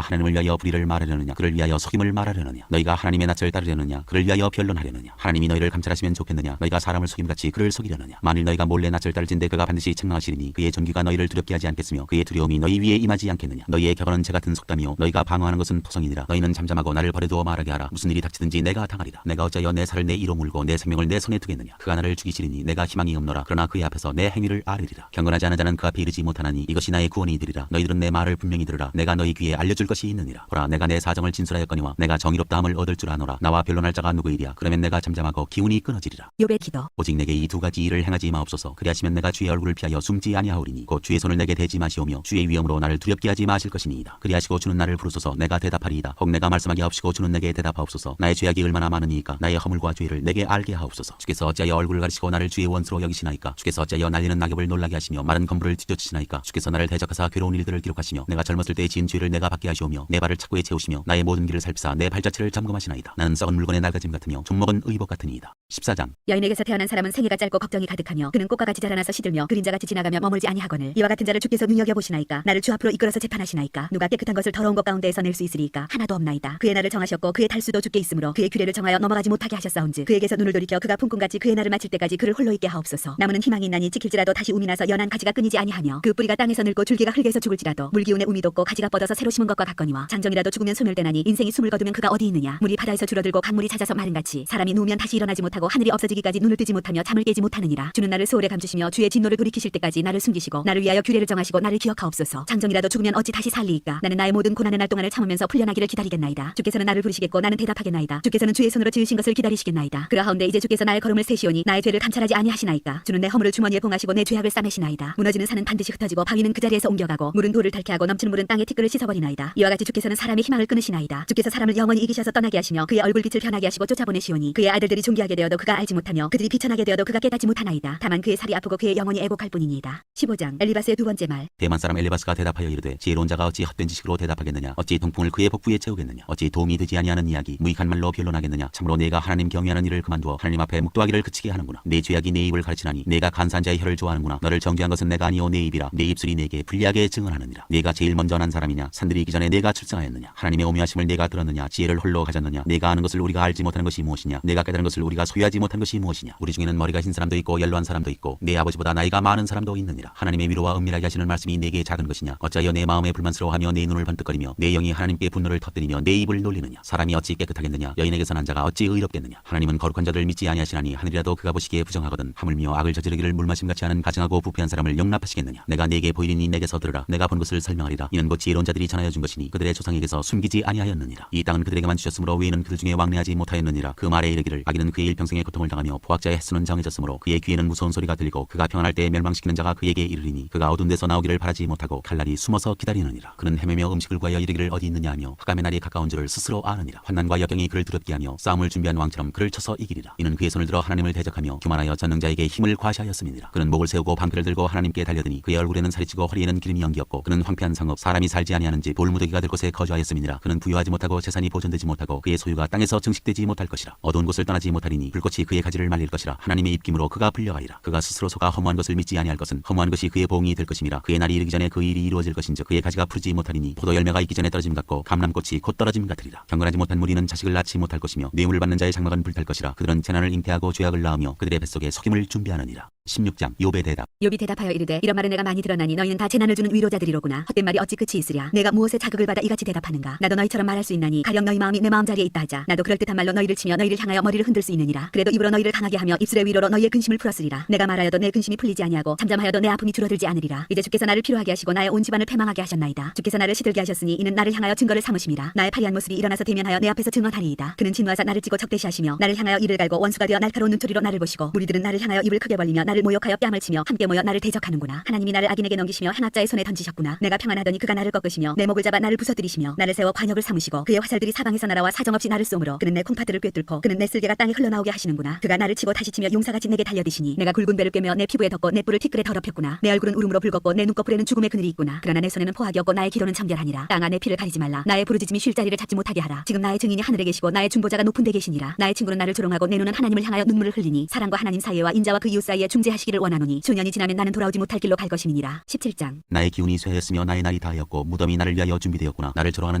S1: 하나님을 위하여 불의를 말하려느냐 그를 위하여 속임을 말하려느냐. 너희가 하나님의 낯을 따르려느냐 그를 위하여 변론하려느냐. 하나님이 너희를 감찰하시면 좋겠느냐 너희가 사람을 속임같이 그를 속이려느냐. 만일 너희가 몰래 낯을 따를진대 그가 반드시 책망하시리니 그의 존귀가 너희를 두렵게 하지 않겠으며 그의 두려움이 너희 위에 임하지 않겠느냐. 너희의 격언은 재 같은 속담이요 너희가 방어하는 것은 토성이니라. 너희는 잠잠하고 나를 버려두어 말하게 하라. 무슨 일이 닥치든지 내가 당하리라. 내가 어찌하여 내 살을 내 이로 물고 내 생명을 내 손에 두겠느냐. 그가 나를 죽이시리니 내가 희망이 없노라. 그러나 그의 앞에서 내 행위를 아뢰리라. 경건하지 않은 자는 그 앞에 이르지 못하나니 이것이 나의 구원이 되리라. 너희들은 내 말을 분명히 들으라. 내가 너희 귀에 알려줄 것이 있느니라. 보라 내가 내 사정을 진술하였거니와 내가 정의롭다함을 얻을 줄 아노라. 나와 변론할 자가 누구이랴. 그러면 내가 잠잠하고 기운이 끊어지리라.
S2: 욥의 기도.
S1: 오직 내게 이 두 가지 일을 행하지 마옵소서. 그리하시면 내가 주의 얼굴을 피하여 숨지 아니하오리니 곧 주의 손을 내게 대지 마시오며 주의 위엄으로 나를 두렵게 하지 마실 것이니이다. 그리하시고 주는 나를 부르소서. 내가 대답하리이다. 혹 내가 말씀하기 하옵시고 주는 내게 대답하옵소서. 나의 죄악이 얼마나 많으니이까 나의 허물과 죄를 내게 알게 하옵소서. 주께서 어찌하여 얼굴을 가리시고 나를 주의 원수로 여기시나이까. 주께서 어찌하여 날리는 낙엽을 놀라게 하시며 마른 건물을 뒤쫓으시나이까. 주께서 나를 대적하사 괴로운 일들을 기록하시며 내가 젊었을 때 지은 죄를 내가 받게 하시오며 내 발을 착고에 채우시며 나의 모든 길을 살피사 내 발자취를 점검하시나이다. 나는 썩은 물건의 낡아짐 같으며 좀먹은 의복 같으니이다. 14장.
S2: 여인에게서 태어난 사람은 생애가 짧고 걱정이 가득하며 그는 꽃과 같이 자라나서 시들며 그림자같이 지나가며 머물지 아니하거늘 이와 같은 자를 주께서 눈여겨보시나이까. 나를 주 앞으로 이끌어서 재판하시나이까. 누가 깨끗한 것을 더러운 것 가운데에서 낼 수 있으리이까. 하나도 없나이다. 그의 날을 정하셨고 그의 달수도 주께 있으므로 그의 규례를 정하여 넘어가지 못하게 하셨사온즉 그에게서 눈을 돌이켜 그가 품꾼같이 그의 날을 마칠 때까지 그를 홀로 있게 하옵소서. 나무는 희망이 있나니 지킬지라도 다시 움이 나서 연한 가지가 끊이지 아니하며 그 뿌리가 땅에서 늙고 줄기가 흙에서 죽을지라도 물기운에 움이 돋고 가지가 뻗어서 새로 심은 것과 같거니와 장정이라도 죽으면 소멸되나니 인생이 숨을 거두면 그가 어디 있느냐. 물이 바다에서 줄어들고 강물이 잦아서 마른같이 사람이 누우면 다시 일어나지 못하고 하늘이 없어지기까지 눈을 뜨지 못하며 잠을 깨지 못하느니라. 주는 나를 소홀에 감추시며 주의 진노를 돌이키실 때까지 나를 숨기시고 나를 위하여 규례를 정하시고 나를 기억하옵소서. 장정이라도 죽으면 어찌 다시 살리이까. 나는 나의 모든 고난의 날 동안을 참으면서 풀려나기를 기다리겠나이다. 주께서는 나를 부르시겠고 나는 대답하겠나이다. 주께서는 주의 손으로 지으신 것을 기다리시겠나이다. 그러하온데 이제 주께서 나의 걸음을 세시오니 나의 죄를 감찰하지 아니하시나이까. 주는 내 허물을 주머니에 봉하시고 내 죄악을 싸매시나이다. 무너지는 산은 반드시 흩어지고 바위는 그 자리에서 옮겨가고 물은 돌을 닳게 하고 넘치는 물은 땅의 티끌을 씻어버리나이다. 이와 같이 주께서는 사람의 희망을 끊으시나이다. 주께서 사람을 영원히 이기셔서 떠나게 하시며 그의 얼굴빛을 변하게 하시고 쫓아보내시오니 그의 아들들이 존귀하게 되어도 그가 알지 못하며 그들이 비천하게 되어도 그가 깨닫지 못하나이다. 다만 그의 살이 아프고 그의 영혼이 애곡할 뿐이니이다. 15장. 엘리바스의 두 번째 말.
S1: 대만 사람 엘리바스가 대답하여 이르되 지혜로운 자가 어찌 헛된 지식으로 대답하겠느냐. 어찌 동풍을 그의 복부에 채우겠느냐. 어찌 도움이 되지 아니하는 이야기 무익한 말로 변론하겠느냐. 참으로 내가 하나님 경외하는 일을 그만두어 하나님 앞에 묵도하기를 그치게 하는구나. 내 죄악이 내 입을 가르치나니 내가 간사한 자의 혀를 좋아하는구나. 너를 정죄한 것은 내가 아니오 내 입이라. 내 입술이 내게 불리하게 증언하느니라. 내가 제일 먼저 난 사람이냐. 산들이 있기 전에 내가 출생하였느냐. 하나님의 오묘하심을 내가 들었느냐. 지혜를 홀로 가졌느냐. 내가 아는 것을 우리가 알지 못하는 것이 무엇이냐. 내가 깨달은 것을 우리가 소유하지 못한 것이 무엇이냐. 우리 중에는 머리가 흰 사람도 있고 연로한 사람도 있고 내 아버지보다 나이가 많은 사람도 있느니라. 하나님의 위로와 은밀하게 하시는 말씀이 내게 작은 것이냐. 어찌하여 내 마음에 불만스러워하며 내 눈을 번뜩거리며 내 영이 하나님께 분노를 터뜨리며 내 입을 놀리느냐. 사람이 어찌 깨끗하겠느냐. 여인에게서 난 자가 어찌 의롭겠느냐. 하나님은 거룩한 자들을 믿지 아니하시나니 하늘이라도 그가 보시기에 부정하거든. 하물며 악을 저지르기를 물마심같이 하는 가증하고 부패한 사람을 용납하시겠느냐. 내가 네게 보이리니 내게서 들으라. 내가 본 것을 설명하리라. 이는 곧 지혜로운 자들이 전하여 준 것이니 그들의 조상에게서 숨기지 아니하였느니라. 이 땅은 그들에게만 주셨으므로 외에는 그들 중에 왕래하지 못하였느니라. 그 말에 이르기를 악인은 그의 일평생의 고통을 당하며 포악자의 횟수는 정해졌으므로 그의 귀에는 무서운 소리가 들리고 그가 평안할 때 멸망시키는 자가 그에게 이르리니 그가 어두운 데서 나오기를 바라지 못하고 칼날이 숨어서 기다리느니라. 그는 헤매며 음식을 구하여 이르기를 어디 있느냐 하며 흑암의 날이 가까운 줄을 스스로 아느니라. 환난과 역경이 그를 두렵게 하며 싸움을 준비한 왕처럼 그를 쳐서 이기리라. 이는 그의 손을 들어 하나님을 대적하며 교만하여 전능자에게 힘을 과시하였음이니라. 그는 목을 세우고 방패를 들고 하나님께 달려드니 그의 얼굴에는 살이 찌고 허리에는 기름이 연기었고 그는 황폐한 성읍 사람이 살지 아니하는지 돌무더기가 될 곳에 거주하였음이니라. 그는 부유하지 못하고 재산이 보존되지 못하고 그의 소유가 땅에서 증식되지 못할 것이라. 어두운 곳을 떠나지 못하리니 불꽃이 그의 가지를 말릴 것이라. 하나님의 입김으로 그가 불려가리라. 그가 스스로 속아 허무한 것을 믿지 아니할 것은 허무한 것이 그의 보응이 될 것임이라. 그의 날이 이르기 전에 그 일이 이루어질 것인즉 그의 가지가 푸르지 못하리니 포도 열매가 있기 전에 떨어짐 같고 감람꽃이 곧 떨어짐 같으리라. 경건하지 못한 무리는 자식을 낳지 못할 것이며 뇌물을 받는 자의 장막은 불탈 것이라. 그들은 재난을 잉태하고 죄악을 낳으며 그들의 뱃속에 속임을 준비하느니라. 16장. 욥의 대답.
S2: 욥이 대답하여 이르되 이런 말은 내가 많이 들었나니 너희는 다 재난을 주는 주는 위로자들이로구나. 헛된 말이 어찌 끝이 있으랴. 내가 무엇에 자극을 받아 이같이 대답하는가. 나도 너희처럼 말할 수 있나니 가령 너희 마음이 내 마음자리에 있다 하자. 나도 그럴듯한 말로 너희를 치며 너희를 향하여 머리를 흔들 수 있느니라. 그래도 입으로 너희를 강하게 하며 입술의 위로로 너희의 근심을 풀었으리라. 내가 말하여도 내 근심이 풀리지 아니하고 잠잠하여도 내 아픔이 줄어들지 않으리라. 이제 주께서 나를 피로하게 하시고 나의 온 집안을 패망하게 하셨나이다. 주께서 나를 시들게 하셨으니 이는 나를 향하여 증거를 삼으심이라. 나의 파리한 모습이 일어나서 대면하여 내 앞에서 증언하리이다. 그는 진노하사 나를 찌고 적대시하시며 나를 향하여 이를 갈고 원수가 되어 날카로운 눈초리로 나를 보시고 무리들은 나를 향하여 입을 크게 벌리며 나를 모욕하여 뺨을 치며 함께 모여 나를 대적하는구나. 하나님이 나를 악인에게 넘기시며 향악자의 손에 던지셨구나. 내가 평안하더니 그가 나를 꺾으시며 내 목을 잡아 나를 부서뜨리시며 나를 세워 관역을 삼으시고 그의 화살들이 사방에서 날아와 사정없이 나를 쏘므로 그는 내 콩팥들을 꿰뚫고 그는 내 쓸개가 땅에 흘러나오게 하시는구나. 그가 나를 치고 다시 치며 용사같이 내게 달려드시니 내가 굵은 배를 꿰며 내 피부에 덮고 내 뿔을 티끌에 더럽혔구나. 내 얼굴은 울음으로 붉었고 내 눈꺼풀에는 죽음의 그늘이 있구나. 그러나 내 손에는 포악이 없고 나의 기도는 정결하니라. 땅아 내 피를 가리지 말라. 나의 부르짖음이 쉴 자리를 잡지 못하게 하라. 지금 나의 증인이 하늘에 계시고 나의 중보자가 높은 데 계시니라. 나의 친구는 나를 조롱하고 내 눈은 하나님을 향하여 눈물을 흘리니 사랑과 하나님 사이와 인자와 그 이웃 사이에 중재하시기를 원하노니 수년이 지나면 나는 돌아오지 못할 길로 갈 것임이니라. 17장.
S1: 나의 기운이 쇠하였으며 나의 날이 다하였고 무덤이 나를 위하여 준비되었구나. 나를 조롱하는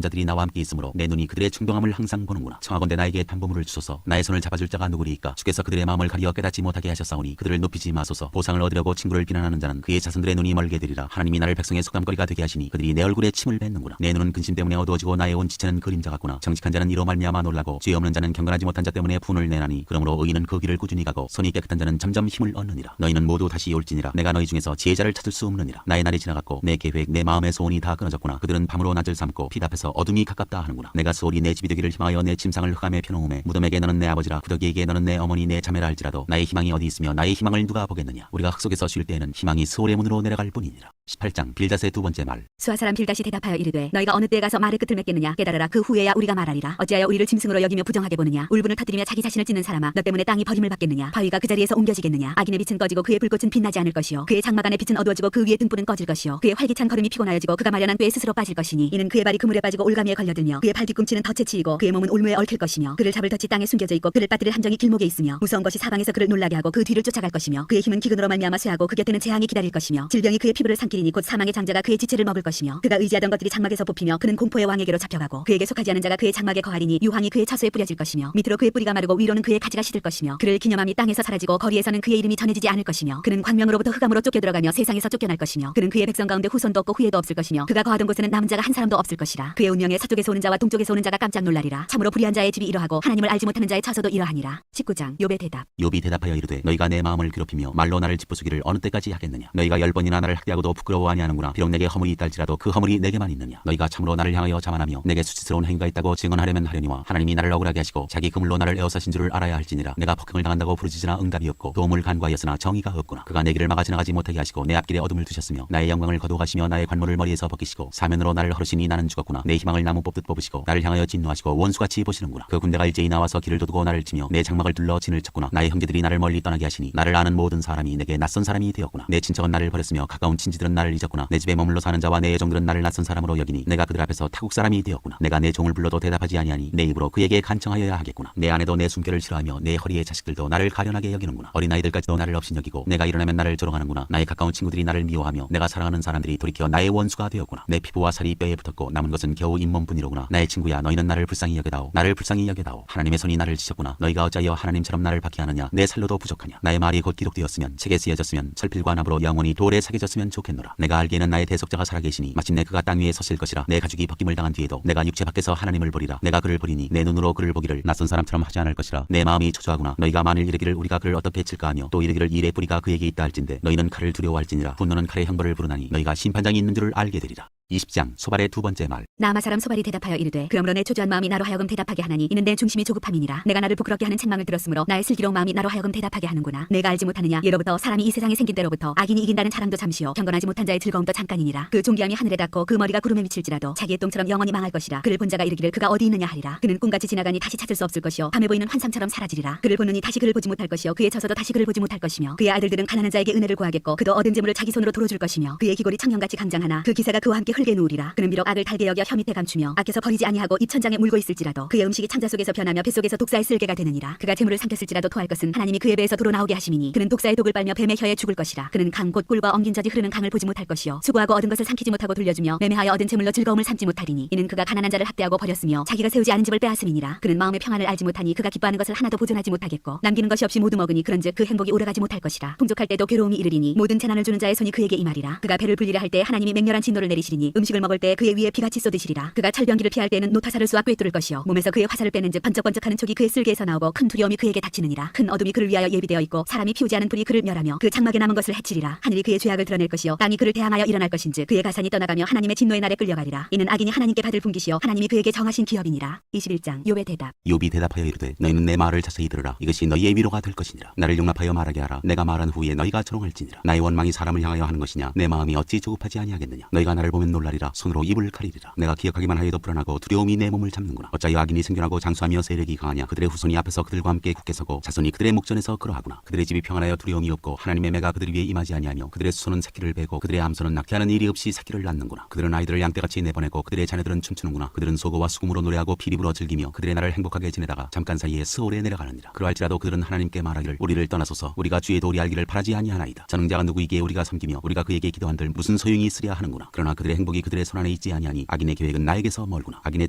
S1: 자들이 나와 함께 있으므로 내 눈이 그들의 충동함을 항상 보는구나. 청하건대 나에게 담보물을 주소서. 나의 손을 잡아줄 자가 누구리이까. 주께서 그들의 마음을 가리어 깨닫지 못하게 하셨사오니 그들을 높이지 마소서. 보상을 얻으려고 친구를 비난하는 자는 그의 자손들의 눈이 멀게 되리라. 하나님이 나를 백성의 속담거리가 되게 하시니 그들이 내 얼굴에 침을 뱉는구나. 내 눈은 근심 때문에 어두워지고 나의 온 지체는 그림자 같구나. 정직한 자는 이로 말미암아 놀라고 죄 없는 자는 경건하지 못한 자 때문에 분을 내나니 그러므로 의인은 그 길을 꾸준히 가고 손이 깨끗한 자는 점점 힘을 얻느니라. 너희는 모두 다시 올지니라. 내가 너희 중에서 지혜자를 찾을 수 없느니라. 나의 날이 지나갔고 내 계획 내 마음의 소원이 다 끊어졌구나. 그들은 밤으로 낮을 삼고 빛 앞에서 어둠이 가깝다 하는구나. 내가 소홀히 내 집이 되기를 희망하여 내 침상을 흑암에 펴놓음에 무덤에게 너는 내 아버지라 구더기에게 너는 내 어머니 내 자매라 할지라도 나의 희망이 어디 있으며 나의 희망을 누가 보겠느냐. 우리가 흙 속에서 쉴 때에는 희망이 스올의 문으로 내려갈 뿐이니라. 18장 빌닷의 두 번째 말.
S2: 수아 사람 빌닷이 대답하여 이르되 너희가 어느 때에 가서 말의 끝을 맺겠느냐. 깨달으라. 그 후에야 우리가 말하리라. 어찌하여 우리를 짐승으로 여기며 부정하게 보느냐. 울분을 터뜨리며 자기 자신을 찢는 사람아 너 때문에 땅이 버림을 받겠느냐. 바위가 그 자리에서 옮겨지겠느냐. 악인의 빛은 꺼지고 그의 불꽃은 빛나지 않을 것이요 그의 장막 안의 빛은 어두워지고 그 위에 등불은 꺼질 것이요 그의 활기찬 걸음이 피곤하여지고 그가 마련한 꾀에 스스로 빠질 것이니 이는 그의 발이 그물에 빠지고 올가미에 걸려들며 그의 팔 뒤꿈치는 덫에 치이고 그의 몸은 올무에 얽힐 것이며 그를 잡을 덫이 땅에 숨겨져 있고 그를 빠뜨릴 함정이 길목에 있으며 무서운 것이 사방에서 그를 놀라게 하고 그 뒤를 쫓아갈 것이며 그의 힘은 기근으로 말미암아 쇠하고 그 곁에는 재앙이 기다릴 것이며 질병이 그의 피부를 삼키리니 곧 사망의 장자가 그의 지체를 먹을 것이며 그가 의지하던 것들이 장막에서 뽑히며 그는 공포의 왕에게로 잡혀가고 그에게 속하지 않은 자가 그의 장막에 거하리니 유황이 그의 처소에 뿌려질 것이며 밑으로 그의 뿌리가 마르고 위로는 그의 가지가 시들 것이며 그를 기념함이 땅에서 사라지고 거리에서는 그의 이름이 전해지지 않을 것이며 그는 광명으로부터 흑암으로 쫓겨들어가며 세상에서 쫓겨날 것이며 그는 그의 백성 가운데 후손도 없고 후예도 없을 것이며 그가 거하던 곳에는 남은 자가 한 사람도 없을 것이라. 그의 운명에 서쪽에서 오는 자와 동쪽에서 오는 자가 깜짝 놀라리라. 참으로 불의한 자의 집이 이러하고 하나님을 알지 못하는 자의 처소도 이러하니라. 19장 욥의 대답.
S1: 욥이 대답하여 이르되 너희가 내 마음을 괴롭히며 말로 나를 짓부수기를 어느 때까지 하겠느냐. 너희가 10번이나 나를 학대하고도 부끄러워 아니하는구나. 비록 내게 허물이 있달지라도 그 허물이 내게만 있느냐. 너희가 참으로 나를 향하여 자만하며 내게 수치스러운 행위가 있다고 증언하려면 하려니와 하나님이 나를 억울하게 하시고 자기 그물로 나를 에워싸신 줄을 알아야 할지니라. 내가 폭행을 당한다고 부르짖으나 응답이 없고 도움을 간구하였으나 정의가 없구나. 그가 내 길을 막아 지나가지 못하게 하시고 내 앞길에 어둠을 두셨으며 나의 영광을 거두어가시며 나의 관모를 머리에서 벗기시고 사면으로 나를 허르시니 나는 죽었구나. 내 희망을 나무 뽑듯 뽑으시고 나를 향하여 진노하시고 원수같이 보시는구나. 그 군대가 일제히 나와서 길을 도두고 나를 치며 내 장막을 둘러 진을 쳤구나. 나의 형제들이 나를 멀리 떠나게 하시니 나를 아는 모든 사람이 내게 낯선 사람이 되었구나. 내 친척은 나를 버렸으며 가까운 친지들은 나를 잊었구나. 내 집에 머물러 사는 자와 내 애종들은 나를 낯선 사람으로 여기니 내가 그들 앞에서 타국 사람이 되었구나. 내가 내 종을 불러도 대답하지 아니하니 내 입으로 그에게 간청하여야 하겠구나. 내 아내도 내 숨결을 싫어하며 내 허리의 자식들도 나를 가련하게 여기는구나. 어린아이들까지도 나를 업신여기고 내가 일어나면 나를 조롱하는구나. 나의 가까운 친구들이 나를 미워하며 내가 사랑하는 사람들이 돌이켜 나의 원수가 되었구나. 내 피부와 살이 뼈에 붙었고 남은 것은 겨우 잇몸뿐이로구나. 나의 친구야 너희는 나를 불쌍히 여겨다오. 나를 불쌍히 여겨다오. 하나님의 손이 나를 치셨구나. 너희가 어찌하여 하나님처럼 나를 박해하느냐. 내 살로도 부족하냐. 나의 말이 곧 기록되었으면 책에 쓰여졌으면 철필과 나무로 영원히 돌에 새겨졌으면 좋겠노라. 내가 알기에는 나의 대속자가 살아계시니 마침내 그가 땅 위에 서실 것이라. 내 가죽이 벗김을 당한 뒤에도 내가 육체 밖에서 하나님을 보리라. 내가 그를 보리니 내 눈으로 그를 보기를 낯선 사람처럼 하지 않을 것이라. 내 마음이 초조하구나. 너희가 만일 이르기를 우리가 그를 어떻게 칠까 하며 또 이르기를 일의 뿌리가 그에게 있다 할진대 너희는 칼을 두려워할지니라. 분노는 칼의 형벌을 부르나니 너희가 심판장이 있는 줄을 알게 되리라. 20장 소발의 두 번째 말.
S2: 나아마 사람 소발이 대답하여 이르되 그러므로 내 초조한 마음이 나로 하여금 대답하게 하나니 이는 내 중심이 조급함이니라. 내가 나를 부끄럽게 하는 책망을 들었으므로 나의 슬기로운 마음이 나로 하여금 대답하게 하는구나. 내가 알지 못하느냐. 예로부터 사람이 이 세상에 생긴 때로부터 악인이 이긴다는 자랑도 잠시요 경건하지 못한 자의 즐거움도 잠깐이니라. 그 존귀함이 하늘에 닿고 그 머리가 구름에 미칠지라도 자기의 똥처럼 영원히 망할 것이라. 그를 본 자가 이르기를 그가 어디 있느냐 하리라. 그는 꿈같이 지나가니 다시 찾을 수 없을 것이요 밤에 보이는 환상처럼 사라지리라. 그를 보느니 다시 그를 보지 못할 것이요 그의 처소도 다시 그를 보지 못할 것이며 그의 아들들은 가난한 자에게 은혜를 구하겠고 그도 얻은 재물을 자기 손으로 돌어줄 것이며 그의 기골이 청년같이 강장하나 그 기사가 그와 함께 흙에 누우리라. 그는 비록 악을 달게 여겨 혀 밑에 감추며 아껴서 버리지 아니하고 입천장에 물고 있을지라도 그의 음식이 창자 속에서 변하며 뱃속에서 독사의 쓸개가 되느니라. 그가 재물을 삼켰을지라도 토할 것은 하나님이 그의 배에서 도로 나오게 하심이니 그는 독사의 독을 빨며 뱀의 혀에 죽을 것이라. 그는 강 곧 꿀과 엉긴 젖이 흐르는 강을 보지 못할 것이요 수고하고 얻은 것을 삼키지 못하고 돌려주며 매매하여 얻은 재물로 즐거움을 삼지 못하리니 이는 그가 가난한 자를 학대하고 버렸으며 자기가 세우지 않은 집을 빼앗음이니라. 그는 마음의 평안을 알지 못하니 그가 기뻐하는 것을 하나도 보존하지 못하겠고 남기는 것이 없이 모두 먹으니 그런즉 그 행복이 오래가지 못할 것이라. 풍족할 때도 괴로움이 이르리니 모든 재난을 주는 자의 손이 그에게 임하리라. 그가 배를 불리려 할 때 하나님이 맹렬한 진노를 내리시리니 음식을 먹을 때 그의 위에 비같이 쏟으시리라. 그가 철병기를 피할 때는 노타사를 쏘아 꿰뚫을 것이요 몸에서 그의 화살을 빼는즉 번쩍번쩍하는 촉이 그의 쓸개에서 나오고 큰 두려움이 그에게 닥치느니라. 큰 어둠이 그를 위하여 예비되어 있고 사람이 피우지 않은 불이 그를 멸하며 그 장막에 남은 것을 해치리라. 하늘이 그의 죄악을 드러낼 것이요 땅이 그를 대항하여 일어날 것인즉 그의 가산이 떠나가며 하나님의 진노의 날에 끌려가리라. 이는 악인이 하나님께 받을 분깃이요 하나님이 그에게 정하신 기업이니라. 21장 욥의 대답.
S1: 욥이 대답하여 이르되 너희는 내 말을 자세히 들으라. 이것이 너희의 위로가 될 것이니라. 나를 용납하여 말하게 하라. 내가 말한 후에 너희가 조롱할지니라. 나의 원망이 사람을 향하여 하는 것이냐. 내 마음이 어찌 조급하지 아니하겠느냐. 너희가 나를 보면 놀라리라. 손으로 입을 가리리라. 내가 기억하기만 하여도 불안하고 두려움이 내 몸을 잡는구나. 어찌하여 악인이 생존하고 장수하며 세력이 강하냐. 그들의 후손이 앞에서 그들과 함께 굳게 서고 자손이 그들의 목전에서 그러하구나. 그들의 집이 평안하여 두려움이 없고 하나님의 매가 그들 위에 임하지 아니하며 그들의 수소는 새끼를 베고 그들의 암소는 낙태하는 일이 없이 새끼를 낳는구나. 그들은 아이들을 양떼같이 내보내고 그들의 자녀들은 춤추는구나. 그들은 소고와 수금으로 노래하고 피리 불어 즐기며 그들의 날을 행복하게 지내다가 잠깐 사이에 스올에 내려가느니라. 그러할지라도 그들은 하나님께 말하기를 우리를 떠나소서. 우리가 주의 도리 알기를 바라지 아니하나이다. 전능자가 누구이기에 우리가 섬기며 우리가 그에게 기도한들 무슨 소용이 있으랴 하는구나. 그러나 그들의 행복이 그들의 손안에 있지 아니하니 악인의 계획은 나에게서 멀구나. 악인의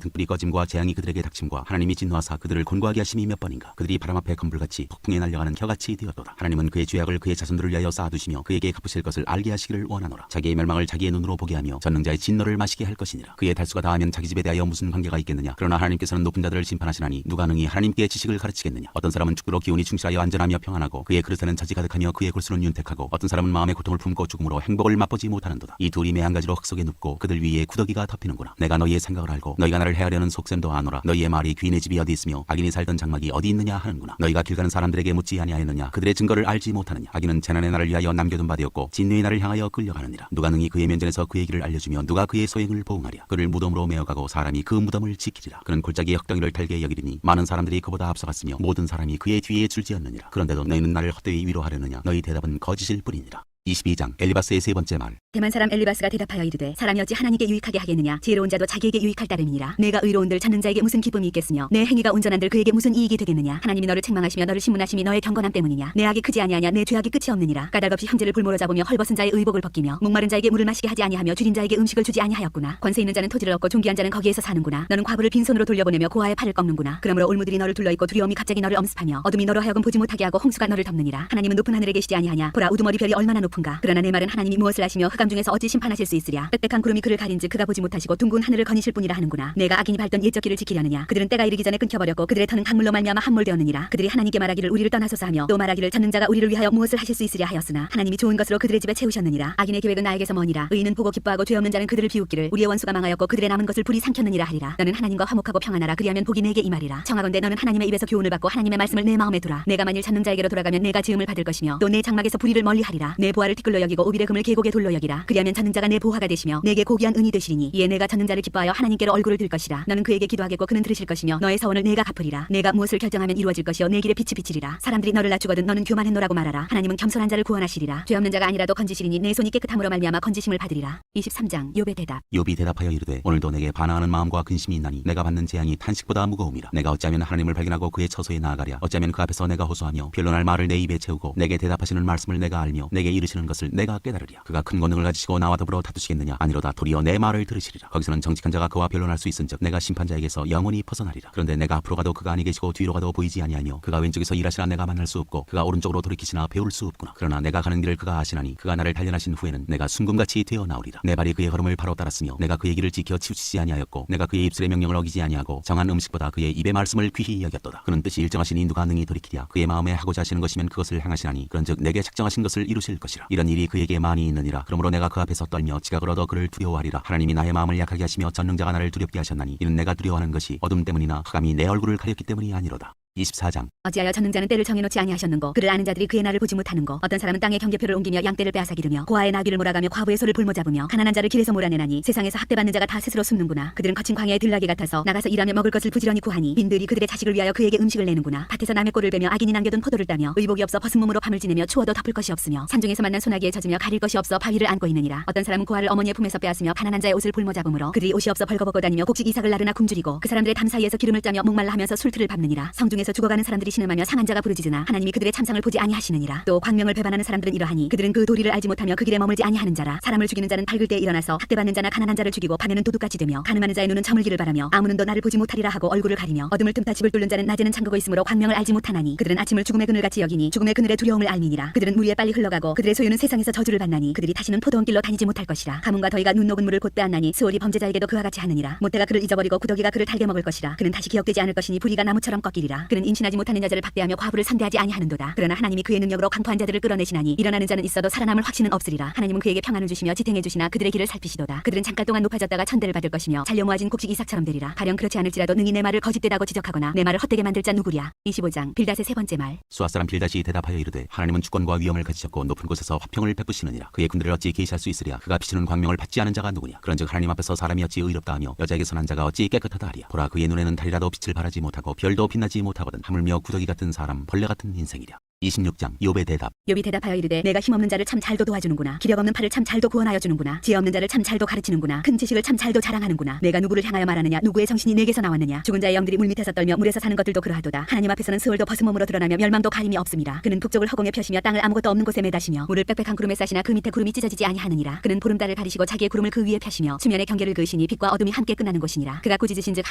S1: 등불이 꺼짐과 재앙이 그들에게 닥침과 하나님이 진노하사 그들을 곤고하게 하심이 몇 번인가. 그들이 바람 앞에 건불같이 폭풍에 날려가는 겨같이 되었도다. 하나님은 그의 죄악을 그의 자손들을 위하여 쌓아두시며 그에게 갚으실 것을 알게 하시기를 원하노라. 자기의 멸망을 자기의 눈으로 보게 하며 전능자의 진노를 마시게 할 것이니라. 그의 달수가 다하면 자기 집에 대하여 무슨 관계가 있겠느냐. 그러나 하나님께서는 높은 자들을 심판하시나니 누가 능히 하나님께 지식을 가르치겠느냐. 어떤 사람은 축구로 기운이 충실하여 안전하며 평안하고 그의 그릇에는 젖이 가득하며 그의 골수는 윤택하고 어떤 사람은 마음의 고통을 품고 죽음으로 행복을 맛보지 못하는도다. 이 둘이 매한 가지로 흙 속에 눕고 그들 위에 구더기가 덮이는구나. 내가 너희의 생각을 알고 너희가 나를 헤아려는 속셈도 아노라. 너희의 말이 귀인의 집이 어디 있으며 악인이 살던 장막이 어디 있느냐 하는구나. 너희가 길 가는 사람들에게 묻지 아니하였느냐. 그들의 증거를 알지 못하느냐. 악인은 재난의 날을 위하여 남겨둔 바 되었고 진노의 날을 향하여 끌려가느니라. 누가 능히 그의 면전에서 그의 길을 알려주며 누가 그의 소행을 보응하랴. 그를 무덤으로 메어가고 사람이 그 무덤을 지키리라. 그는 골짜기의 흙덩이를 달게 여기리니 많은 사람들이 그보다 앞서갔으며 모든 사람이 그의 뒤에 줄지었느니라. 그런데도 너희는 나를 헛되이 위로하려느냐. 너희 대답은 거짓일 뿐이니라. 22장 엘리바스의 세 번째 말.
S2: 대만 사람 엘리바스가 대답하여 이르되 사람이 어찌 하나님께 유익하게 하겠느냐. 지혜로운 자도 자기에게 유익할 따름이니라. 내가 의로운들 찾는 자에게 무슨 기쁨이 있겠으며 내 행위가 온전한들 그에게 무슨 이익이 되겠느냐. 하나님이 너를 책망하시며 너를 신문하심이 너의 경건함 때문이냐. 내 악이 크지 아니하냐. 내 죄악이 끝이 없느니라. 까닭없이 형제를 불모로 잡으며 헐벗은 자의 의복을 벗기며 목마른 자에게 물을 마시게 하지 아니하며 줄인 자에게 음식을 주지 아니하였구나. 권세 있는 자는 토지를 얻고 존귀한 자는 거기에서 사는구나. 너는 과부를 빈손으로 돌려보내며 고아의 팔을 꺾는구나. 그러므로 올무들이 너를 둘러있고 두려움이 갑자기 너를 엄습하며 어둠이 너로 하여금 보지 못하게 하고 홍수가 너를 덮느니라. 하나님은 높은 하늘에 계시지 아니하냐. 보라 우두머리 별이 얼마나 높은가. 그러나 내 말은 하나님이 무엇을 하시며 흑암 중에서 어찌 심판하실 수 있으랴. 빽빽한 구름이 그를 가린즉 그가 보지 못하시고 둥근 하늘을 거니실 뿐이라 하는구나. 내가 악인이 밟던 옛적 길을 지키려느냐. 그들은 때가 이르기 전에 끊겨버렸고 그들의 터는 강물로 말미암아 함몰되었느니라. 그들이 하나님께 말하기를 우리를 떠나소서 하며 또 말하기를 전능자가 우리를 위하여 무엇을 하실 수 있으랴 하였으나 하나님이 좋은 것으로 그들의 집에 채우셨느니라. 악인의 계획은 나에게서 머니라. 의인은 보고 기뻐하고 죄 없는 자는 그들을 비웃기를 우리의 원수가 망하였고 그들의 남은 것을 불이 삼켰느니라 하리라. 너는 하나님과 화목하고 평안하라. 그리하면 복이 내게 임하리라. 청하건대 너는 하나님의 입에서 교훈을 받고 하나님의 말씀을 내 마음에 두라. 내가 만일 전능자에게로 돌아가면 내가 지음을 받을 것이며 또 내 장막에서 불의를 멀리하리라. 내 보화를 티끌로 여기고 오빌의 금을 계곡의 돌로 여기라. 그리하면 전능자가 내 보화가 되시며 내게 고귀한 은이 되시리니 이에 내가 전능자를 기뻐하여 하나님께로 얼굴을 들 것이라. 너는 그에게 기도하겠고 그는 들으실 것이며 너의 서원을 내가 갚으리라. 내가 무엇을 결정하면 이루어질 것이요 내 길에 빛이 비치리라. 사람들이 너를 낮추거든 너는 교만했노라고 말하라. 하나님은 겸손한 자를 구원하시리라. 죄 없는 자가 아니라도 건지시리니 내 손이 깨끗함으로 말미암아 건지심을 받으리라. 23장 욥의 대답.
S1: 욥이 대답하여 이르되 오늘도 내게 반항하는 마음과 근심이 있나니 내가 받는 재앙이 탄식보다 무거움이라. 내가 어찌하면 하나님을 발견하고 그의 처소에 나아가랴. 어찌하면 그 앞에서 내가 호소하며 변론할 말을 내 입에 채우고 내게 대답하시는 말씀을 내가 알며 내게 이르시는 것을 내가 깨달으랴. 그가 큰 권능을 가지시고 나와 더불어 다투시겠느냐. 아니로다 도리어 내 말을 들으시리라. 거기서는 정직한 자가 그와 변론할 수 있은즉 내가 심판자에게서 영원히 벗어나리라. 그런데 내가 앞으로 가도 그가 아니 계시고 뒤로 가도 보이지 아니하며 그가 왼쪽에서 일하시나 내가 만날 수 없고 그가 오른쪽으로 돌이키시나 배울 수 없구나. 그러나 내가 가는 길을 그가 아시나니 그가 나를 단련하신 후에는 내가 순금같이 되어 나오리라. 내 발이 그의 걸음을 바로 따랐으며 내가 그의 길을 지켜 치우치지 아니하였고 내가 그의 입술의 명령을 어기지 아니하고 정한 음식보다 그의 입의 말씀을 귀히 여겼도다. 그는 뜻이 일정하시니 누가 능히 돌이키랴. 그의 마음에 하고자 하시는 것이면 그것을 행하시나니 그런즉 내게 작정하신 것을 이루실 것이라. 이런 일이 그에게 많이 있느니라. 그러므로 내가 그 앞에서 떨며 지각을 얻어 그를 두려워하리라. 하나님이 나의 마음을 약하게 하시며 전능자가 나를 두렵게 하셨나니 이는 내가 두려워하는 것이 어둠 때문이나 흑암이 내 얼굴을 가렸기 때문이 아니로다. 24장
S2: 어찌하여 전능자는 때를 정해놓지 아니하셨는고 그를 아는 자들이 그의 날을 보지 못하는고 어떤 사람은 땅의 경계표를 옮기며 양떼를 빼앗아기르며 고아의 나귀를 몰아가며 과부의 소를 볼모잡으며 가난한 자를 길에서 몰아내나니 세상에서 학대받는 자가 다 스스로 숨는구나. 그들은 거친 광야의 들나귀 같아서 나가서 일하며 먹을 것을 부지런히 구하니 빈들이 그들의 자식을 위하여 그에게 음식을 내는구나. 밭에서 남의 꼴을 베며 악인이 남겨둔 포도를 따며 의복이 없어 벗은 몸으로 밤을 지내며 추워도 덮을 것이 없으며 산중에서 만난 소나기에 젖으며 가릴 것이 없어 바위를 안고 있느니라. 어떤 사람은 고아를 어머니의 품에서 빼앗으며 가난한 자의 옷을 볼모잡으므로 그들이 옷이 없어 벌거벗고 다니며 곡식 이삭을 나르나 굶주리고 그 사람들의 담 사이에서 기름을 짜며 목말라 하면서 술틀을 밟느니라. 성중에서 죽어가는 사람들이 신음하며 상한 자가 부르짖으나 하나님이 그들의 참상을 보지 아니하시느니라. 또 광명을 배반하는 사람들은 이러하니 그들은 그 도리를 알지 못하며 그 길에 머물지 아니하는 자라. 사람을 죽이는 자는 밝을 때에 일어나서 학대받는 자나 가난한 자를 죽이고 밤에는 도둑같이 되며 가늠하는 자의 눈은 저물기를 바라며 아무 눈도 나를 보지 못하리라 하고 얼굴을 가리며 어둠을 틈타 집을 뚫는 자는 낮에는 잠그고 있으므로 광명을 알지 못하나니 그들은 아침을 죽음의 그늘같이 여기니 죽음의 그늘의 두려움을 알미니라. 그들은 물 위에 빨리 흘러가고 그들의 소유는 세상에서 저주를 받나니 그들이 다시는 포도원 길로 다니지 못할 것이라. 가뭄과 더위가 눈 녹은 물을 곧 빼앗나니 스올이 범죄자에게도 그와 같이 하느니라. 모태가 그를 잊어버리고 구더기가 그를 달게 먹을 것이라. 그는 다시 기억되지 않을 것이니 불의가 나무처럼 꺾이리라. 그는 임신하지 못하는 여자를 박대하며 과부를 선대하지 아니하는도다. 그러나 하나님이 그의 능력으로 강포한 자들을 끌어내시나니 일어나는 자는 있어도 살아남을 확신은 없으리라. 하나님은 그에게 평안을 주시며 지탱해 주시나 그들의 길을 살피시도다. 그들은 잠깐 동안 높아졌다가 천대를 받을 것이며 잘려 모아진 곡식 이삭처럼 되리라. 가령 그렇지 않을지라도 능히 내 말을 거짓되다고 지적하거나 내 말을 헛되게 만들 자 누구랴. 25장 빌닷의 세 번째 말.
S1: 수아 사람 빌닷이 대답하여 이르되 하나님은 주권과 위엄을 가지셨고 높은 곳에서 화평을 베푸시느니라. 그의 군대를 어찌 계시할 수 있으랴. 그가 비추는 광명을 받지 않은 자가 누구냐. 그런즉 하나님 앞에서 사람이 어찌 의롭다 하며 여자에게 선한 자가 어찌 깨끗하다 하랴. 보라 그의 눈에는 달이라도 빛을 발하지 못하고 별도 빛나지 못하거든 하물며 구더기 같은 사람 벌레 같은 인생이랴. 26장 욥의 대답.
S2: 욥이 대답하여 이르되 내가 힘없는 자를 참 잘도 도와주는구나. 기력 없는 팔을 참 잘도 구원하여 주는구나. 지혜 없는 자를 참 잘도 가르치는구나. 큰 지식을 참 잘도 자랑하는구나. 내가 누구를 향하여 말하느냐. 누구의 정신이 내게서 나왔느냐. 죽은 자의 영들이 물 밑에서 떨며 물에서 사는 것들도 그러하도다. 하나님 앞에서는 스월도 벗은 몸으로 드러나며 멸망도 가림이 없음이라. 그는 북쪽을 허공에 펴시며 땅을 아무것도 없는 곳에 매다시며 물을 빽빽한 구름에 싸시나 그 밑에 구름이 찢어지지 아니하느니라. 그는 보름달을 가리시고 자기의 구름을 그 위에 펴시며 수면의 경계를 그으시니 빛과 어둠이 함께 끝나는 곳이니라. 그가 꾸짖으신즉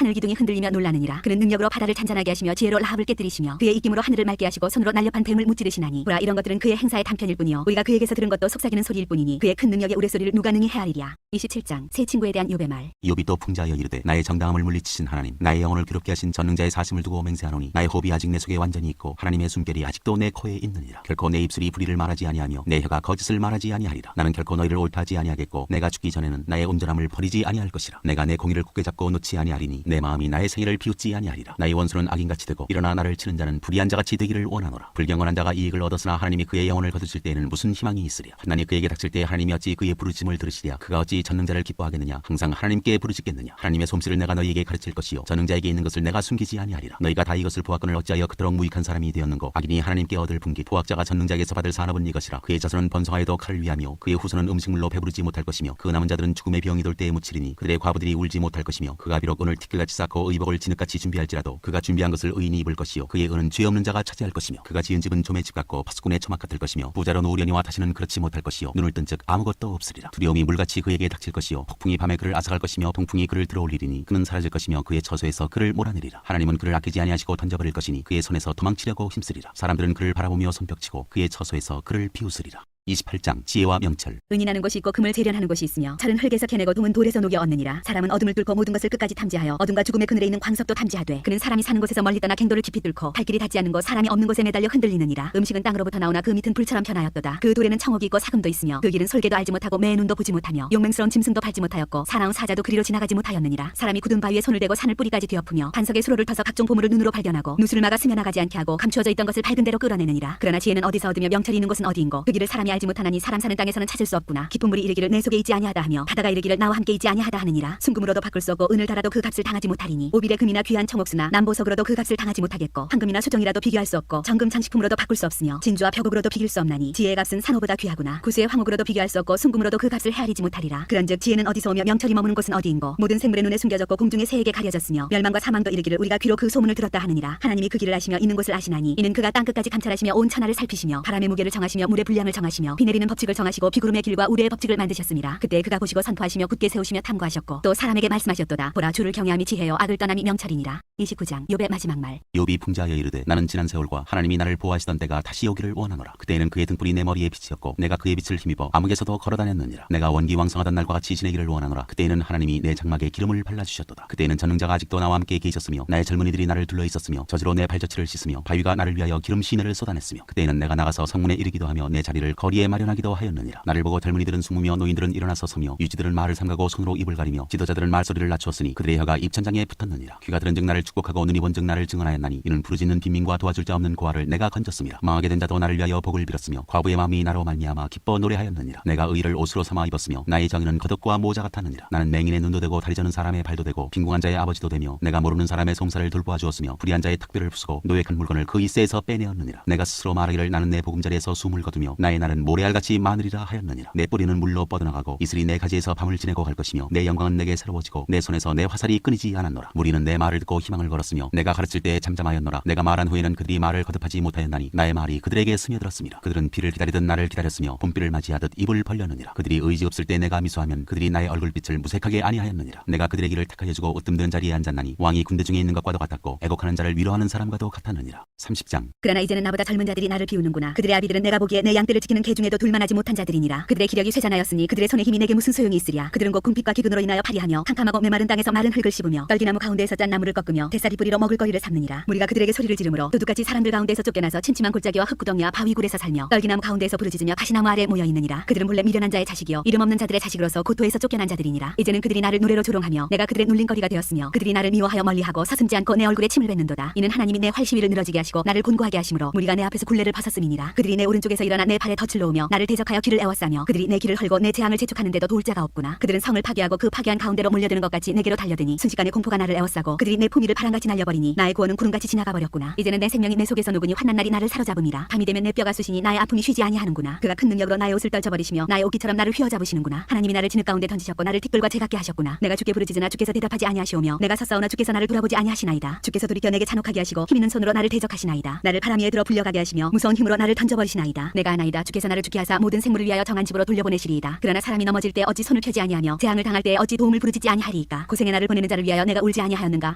S2: 하늘 기둥이 흔들리며 놀라느니라. 그는 능력으로 바다를 잔잔하게 하시며 지혜로 라합을 깨뜨리시며 그의 입김으로 하늘을 맑게 하시고 손으로 날렵한 뱀을 무찌르시나니 이런 것들은 그의 행사의 단편일 뿐이요 우리가 그에게서 들은 것도 속삭이는 소리일 뿐이니 그의 큰 능력의 우레소리를 누가 능히 헤아리랴. 27장 새 친구에 대한 욥의 말.
S1: 욥이 또 풍자하여 이르되 나의 정당함을 물리치신 하나님 나의 영혼을 괴롭게 하신 전능자의 사심을 두고 맹세하노니 나의 호흡이 아직 내 속에 완전히 있고 하나님의 숨결이 아직도 내 코에 있느니라. 결코 내 입술이 불의를 말하지 아니하며 내 혀가 거짓을 말하지 아니하리라. 나는 결코 너희를 옳다하지 아니하겠고 내가 죽기 전에는 나의 온전함을 버리지 아니할 것이라. 내가 내 공의를 굳게 잡고 놓지 아니하리니 내 마음이 나의 생애를 비웃지 아니하리라. 나의 원수는 악인같이 되고 일어나 나를 치는 자는 불의한 자같이 되기를 원하노라. 불경건한 자가 이익을 얻었으나 하나님이 그의 영혼을 거두실 때에는 무슨 희망이 있으랴. 환난이 그에게 닥칠 때 하나님이 어찌 그의 부르짖음을 들으시랴. 그가 어찌 전능자를 기뻐하겠느냐. 항상 하나님께 부르짖겠느냐. 하나님의 솜씨를 내가 너희에게 가르칠 것이요 전능자에게 있는 것을 내가 숨기지 아니하리라. 너희가 다 이것을 보았거늘 어찌하여 그토록 무익한 사람이 되었는고. 악인이 하나님께 얻을 분깃 포악자가 전능자에게서 받을 산업은 이것이라. 그의 자손은 번성하여도 칼을 위하며 그의 후손은 음식물로 배부르지 못할 것이며 그 남은 자들은 죽음의 병이 돌 때에 묻히리니 그들의 과부들이 울지 못할 것이며 그가 비록 오늘 티끌같이 쌓고 의복을 진흙같이 준비할지라도 그가 준비한 것을 의인이 입을 것이요 그의 은은 죄 없는 자가 차지할 것이며 그가 지은 집은 좀의 집 같고 파수꾼의 초막 같을 것이며 부자로 놓으려니와 다시는 그렇지 못할 것이요 눈을 뜬 즉 아무것도 없으리라. 두려움이 물같이 그에게 닥칠 것이요 폭풍이 밤에 그를 앗아갈 것이며 동풍이 그를 들어올리리니 그는 사라질 것이며 그의 처소에서 그를 몰아내리라. 하나님은 그를 아끼지 아니하시고 던져버릴 것이니 그의 손에서 도망치려고 힘쓰리라. 사람들은 그를 바라보며 손뼉치고 그의 처소에서 그를 비웃으리라. 28장 지혜와 명철.
S2: 은이 나는 곳이 있고 금을 재련하는 곳이 있으며 철은 흙에서 캐내고 동은 돌에서 녹여 얻느니라. 사람은 어둠을 뚫고 모든 것을 끝까지 탐지하여 어둠과 죽음의 그늘에 있는 광석도 탐지하되 그는 사람이 사는 곳에서 멀리 떠나 갱도를 깊이 뚫고 발길이 닿지 않는 곳 사람이 없는 곳에 매달려 흔들리느니라. 음식은 땅으로부터 나오나 그 밑은 불처럼 편하였도다. 그 돌에는 청옥이 있고 사금도 있으며 그 길은 솔개도 알지 못하고 매의 눈도 보지 못하며 용맹스러운 짐승도 밟지 못하였고 사나운 사자도 그리로 지나가지 못하였느니라. 사람이 굳은 바위에 손을 대고 산을 뿌리까지 뒤엎으며 반석에 수로를 터서 각종 보물을 눈으로 발견하고 누수를 막아 스며나가지 않게 하고 감추어져 있던 것을 밝은 대로 끌어내느니라. 그러나 지혜는 어디서 얻으며 명철이 있는 곳은 어디인고 그 길을 사람이 알지 못하나니 사람 사는 땅에서는 찾을 수 없구나. 깊은 물이 이르기를 내 속에 있지 아니하다 하며 바다가 이르기를 나와 함께 있지 아니하다 하느니라. 순금으로도 바꿀 수 없고 은을 달아도 그 값을 당하지 못하리니 오빌의 금이나 귀한 청옥수나 남보석으로도 그 값을 당하지 못하겠고 황금이나 수종이라도 비교할 수 없고 정금 장식품으로도 바꿀 수 없으며 진주와 벽옥으로도 비길 수 없나니 지혜의 값은 산호보다 귀하구나. 구수의 황옥으로도 비교할 수 없고 순금으로도 그 값을 헤아리지 못하리라. 그런즉 지혜는 어디서 오며 명철이 머무는 곳은 어디인고. 모든 생물의 눈에 숨겨졌고 공중의 새에게 가려졌으며 멸망과 사망도 이르기를 우리가 귀로 그 소문을 들었다 하느니라. 하나님이 그 길을 아시며 있는 곳을 아시나니 이는 그가 땅끝까지 감찰하시며 온 천하를 살피시며 바람의 무게를 정하시며 물의 분량을 정하시며 비 내리는 법칙을 정하시고 비구름의 길과 우레의 법칙을 만드셨습니다. 그때 그가 보시고 선포하시며 굳게 세우시며 탐구하셨고 또 사람에게 말씀하셨도다. 보라 주를 경외함이 지혜요 악을 떠남이 명철이니라. 29장 욥의 마지막 말.
S1: 욥이 풍자하여 이르되 나는 지난 세월과 하나님이 나를 보호하시던 때가 다시 오기를 원하노라. 그때에는 그의 등불이 내 머리에 빛이었고 내가 그의 빛을 힘입어 암흑에서도 걸어다녔느니라. 내가 원기왕성하던 날과 같이 지내기를 원하노라. 그때에는 하나님이 내 장막에 기름을 발라주셨도다. 그때에는 전능자가 아직도 나와 함께 계셨으며 나의 젊은이들이 나를 둘러 있었으며 저주로 내 발자취를 씻으며 바위가 나를 위하여 기름 시내를 쏟아냈으며 그때에는 내가 나가서 성문에 이르기도 하며 내 자리를 거리에 자리에 마련하기도 하였느니라. 나를 보고 젊은이들은 숨으며 노인들은 일어나서 서며 유지들은 말을 삼가고 손으로 입을 가리며 지도자들은 말소리를 낮추었으니 그들의 혀가 입천장에 붙었느니라. 귀가 들은즉 나를 축복하고 눈이 본즉 나를 증언하였나니 이는 부르짖는 빈민과 도와줄 자 없는 고아를 내가 건졌음이라. 망하게 된 자도 나를 위하여 복을 빌었으며 과부의 마음이 나로 말미암아 기뻐 노래하였느니라. 내가 의를 옷으로 삼아 입었으며 나의 정의는 겉옷과 모자 같았느니라. 나는 맹인의 눈도 되고 다리 저는 사람의 발도 되고 빈궁한 자의 아버지도 되며 내가 모르는 사람의 송사를 돌보아 주었으며 불의한 자의 턱뼈를 부수고 노획한 물건을 그 이새에서 빼내었느니라. 내가 스스로 말하기를 나는 내 보금자리에서 숨을 거두며 나의 날은 모래알같이 마느리라 하였느니라. 내 뿌리는 물로 뻗어나가고 이슬이 내 가지에서 밤을 지내고 갈 것이며 내 영광은 내게 새로워지고 내 손에서 내 화살이 끊이지 않았노라. 무리는 내 말을 듣고 희망을 걸었으며 내가 가르칠 때에 잠잠하였노라. 내가 말한 후에는 그들이 말을 거듭하지 못하였나니 나의 말이 그들에게 스며들었습니다. 그들은 비를 기다리듯 나를 기다렸으며 봄비를 맞이하듯 입을 벌렸느니라. 그들이 의지 없을 때 내가 미소하면 그들이 나의 얼굴빛을 무색하게 아니하였느니라. 내가 그들의 길을 택하여 주고 으뜸드는 자리에 앉았나니 왕이 군대 중에 있는 것과도 같았고 애곡하는 자를 위로하는 사람과도 같았느니라. 30장.
S2: 그러나 이제는 나보다 젊은 자들이 나를 비우는구나. 그들의 아비들은 내가 보기에 내 양떼를 지키는 개 중에도 둘만하지 못한 자들이니라. 그들의 기력이 쇠잔하였으니 그들의 손의 힘이 내게 무슨 소용이 있으랴. 그들은 곧 궁핍과 기근으로 인하여 파리하며 캄캄하고 메마른 땅에서 마른 흙을 씹으며 떨기나무 가운데에서 짠 나무를 꺾으며 대사리 뿌리로 먹을 거리를 삼느니라. 무리가 그들에게 소리를 지르므로 도둑같이 사람들 가운데서 쫓겨나서 침침한 골짜기와 흙구덩이와 바위굴에서 살며 떨기나무 가운데에서 부르짖으며 가시나무 아래 모여 있느니라. 그들은 본래 미련한 자의 자식이요 이름 없는 자들의 자식으로서 고토에서 쫓겨난 자들이니라. 이제는 그들이 나를 노래로 조롱하며 내가 그들의 눌림거리가 되었으며 그들이 나를 미워하여 멀리하고 서슴지 않고 내 얼굴에 침을 뱉는도다. 이는 하나님이 내 활시위를 늘어지게 하시고 나를 곤고하게 하심으로 무리가 내 앞에서 굴레를 벗었음이니라. 그들이 내 오른쪽에서 일어나 내 발에 덫을 놓으며 나를 대적하여 길을 에워싸며 그들이 내 길을 헐고 내 재앙을 재촉하는데도 도울 자가 없구나. 그들은 성을 파괴하고 그 파괴한 가운데로 몰려드는 것 같이 내게로 달려드니 순식간에 공포가 나를 에워싸고 그들이 내 품위를 바람같이 날려버리니 나의 구원은 구름같이 지나가 버렸구나. 이제는 내 생명이 내 속에서 누구니 환난 날이 나를 사로잡음이라. 밤이 되면 내 뼈가 쑤시니 나의 아픔이 쉬지 아니하는구나. 그가 큰 능력으로 나의 옷을 떨쳐버리시며 나의 옷깃처럼 나를 휘어잡으시는구나. 하나님이 나를 진흙 가운데 던지셨고 나를 티끌과 재같게 하셨구나. 내가 주께 부르짖으나 주께서 대답하지 아니하시오며 내가 섰사오나 주께서 나를 돌아보지 아니하시나이다. 주께서 돌이켜 내게 잔혹하게 하시고 힘있는 손으로 나를 대적하시나이다. 나를 바람 위에 들어 불려가게 하시며 무서운 힘으로 나를 던져버리시나이다. 내가 아나이다. 주께서 나를 죽게 하사 모든 생물을 위하여 정한 집으로 돌려보내시리이다. 그러나 사람이 넘어질 때 어찌 손을 펴지 아니하며 재앙을 당할 때 어찌 도움을 부르짖지 아니하리이까. 고생의 나를 보내는 자를 위하여 내가 울지 아니하였는가.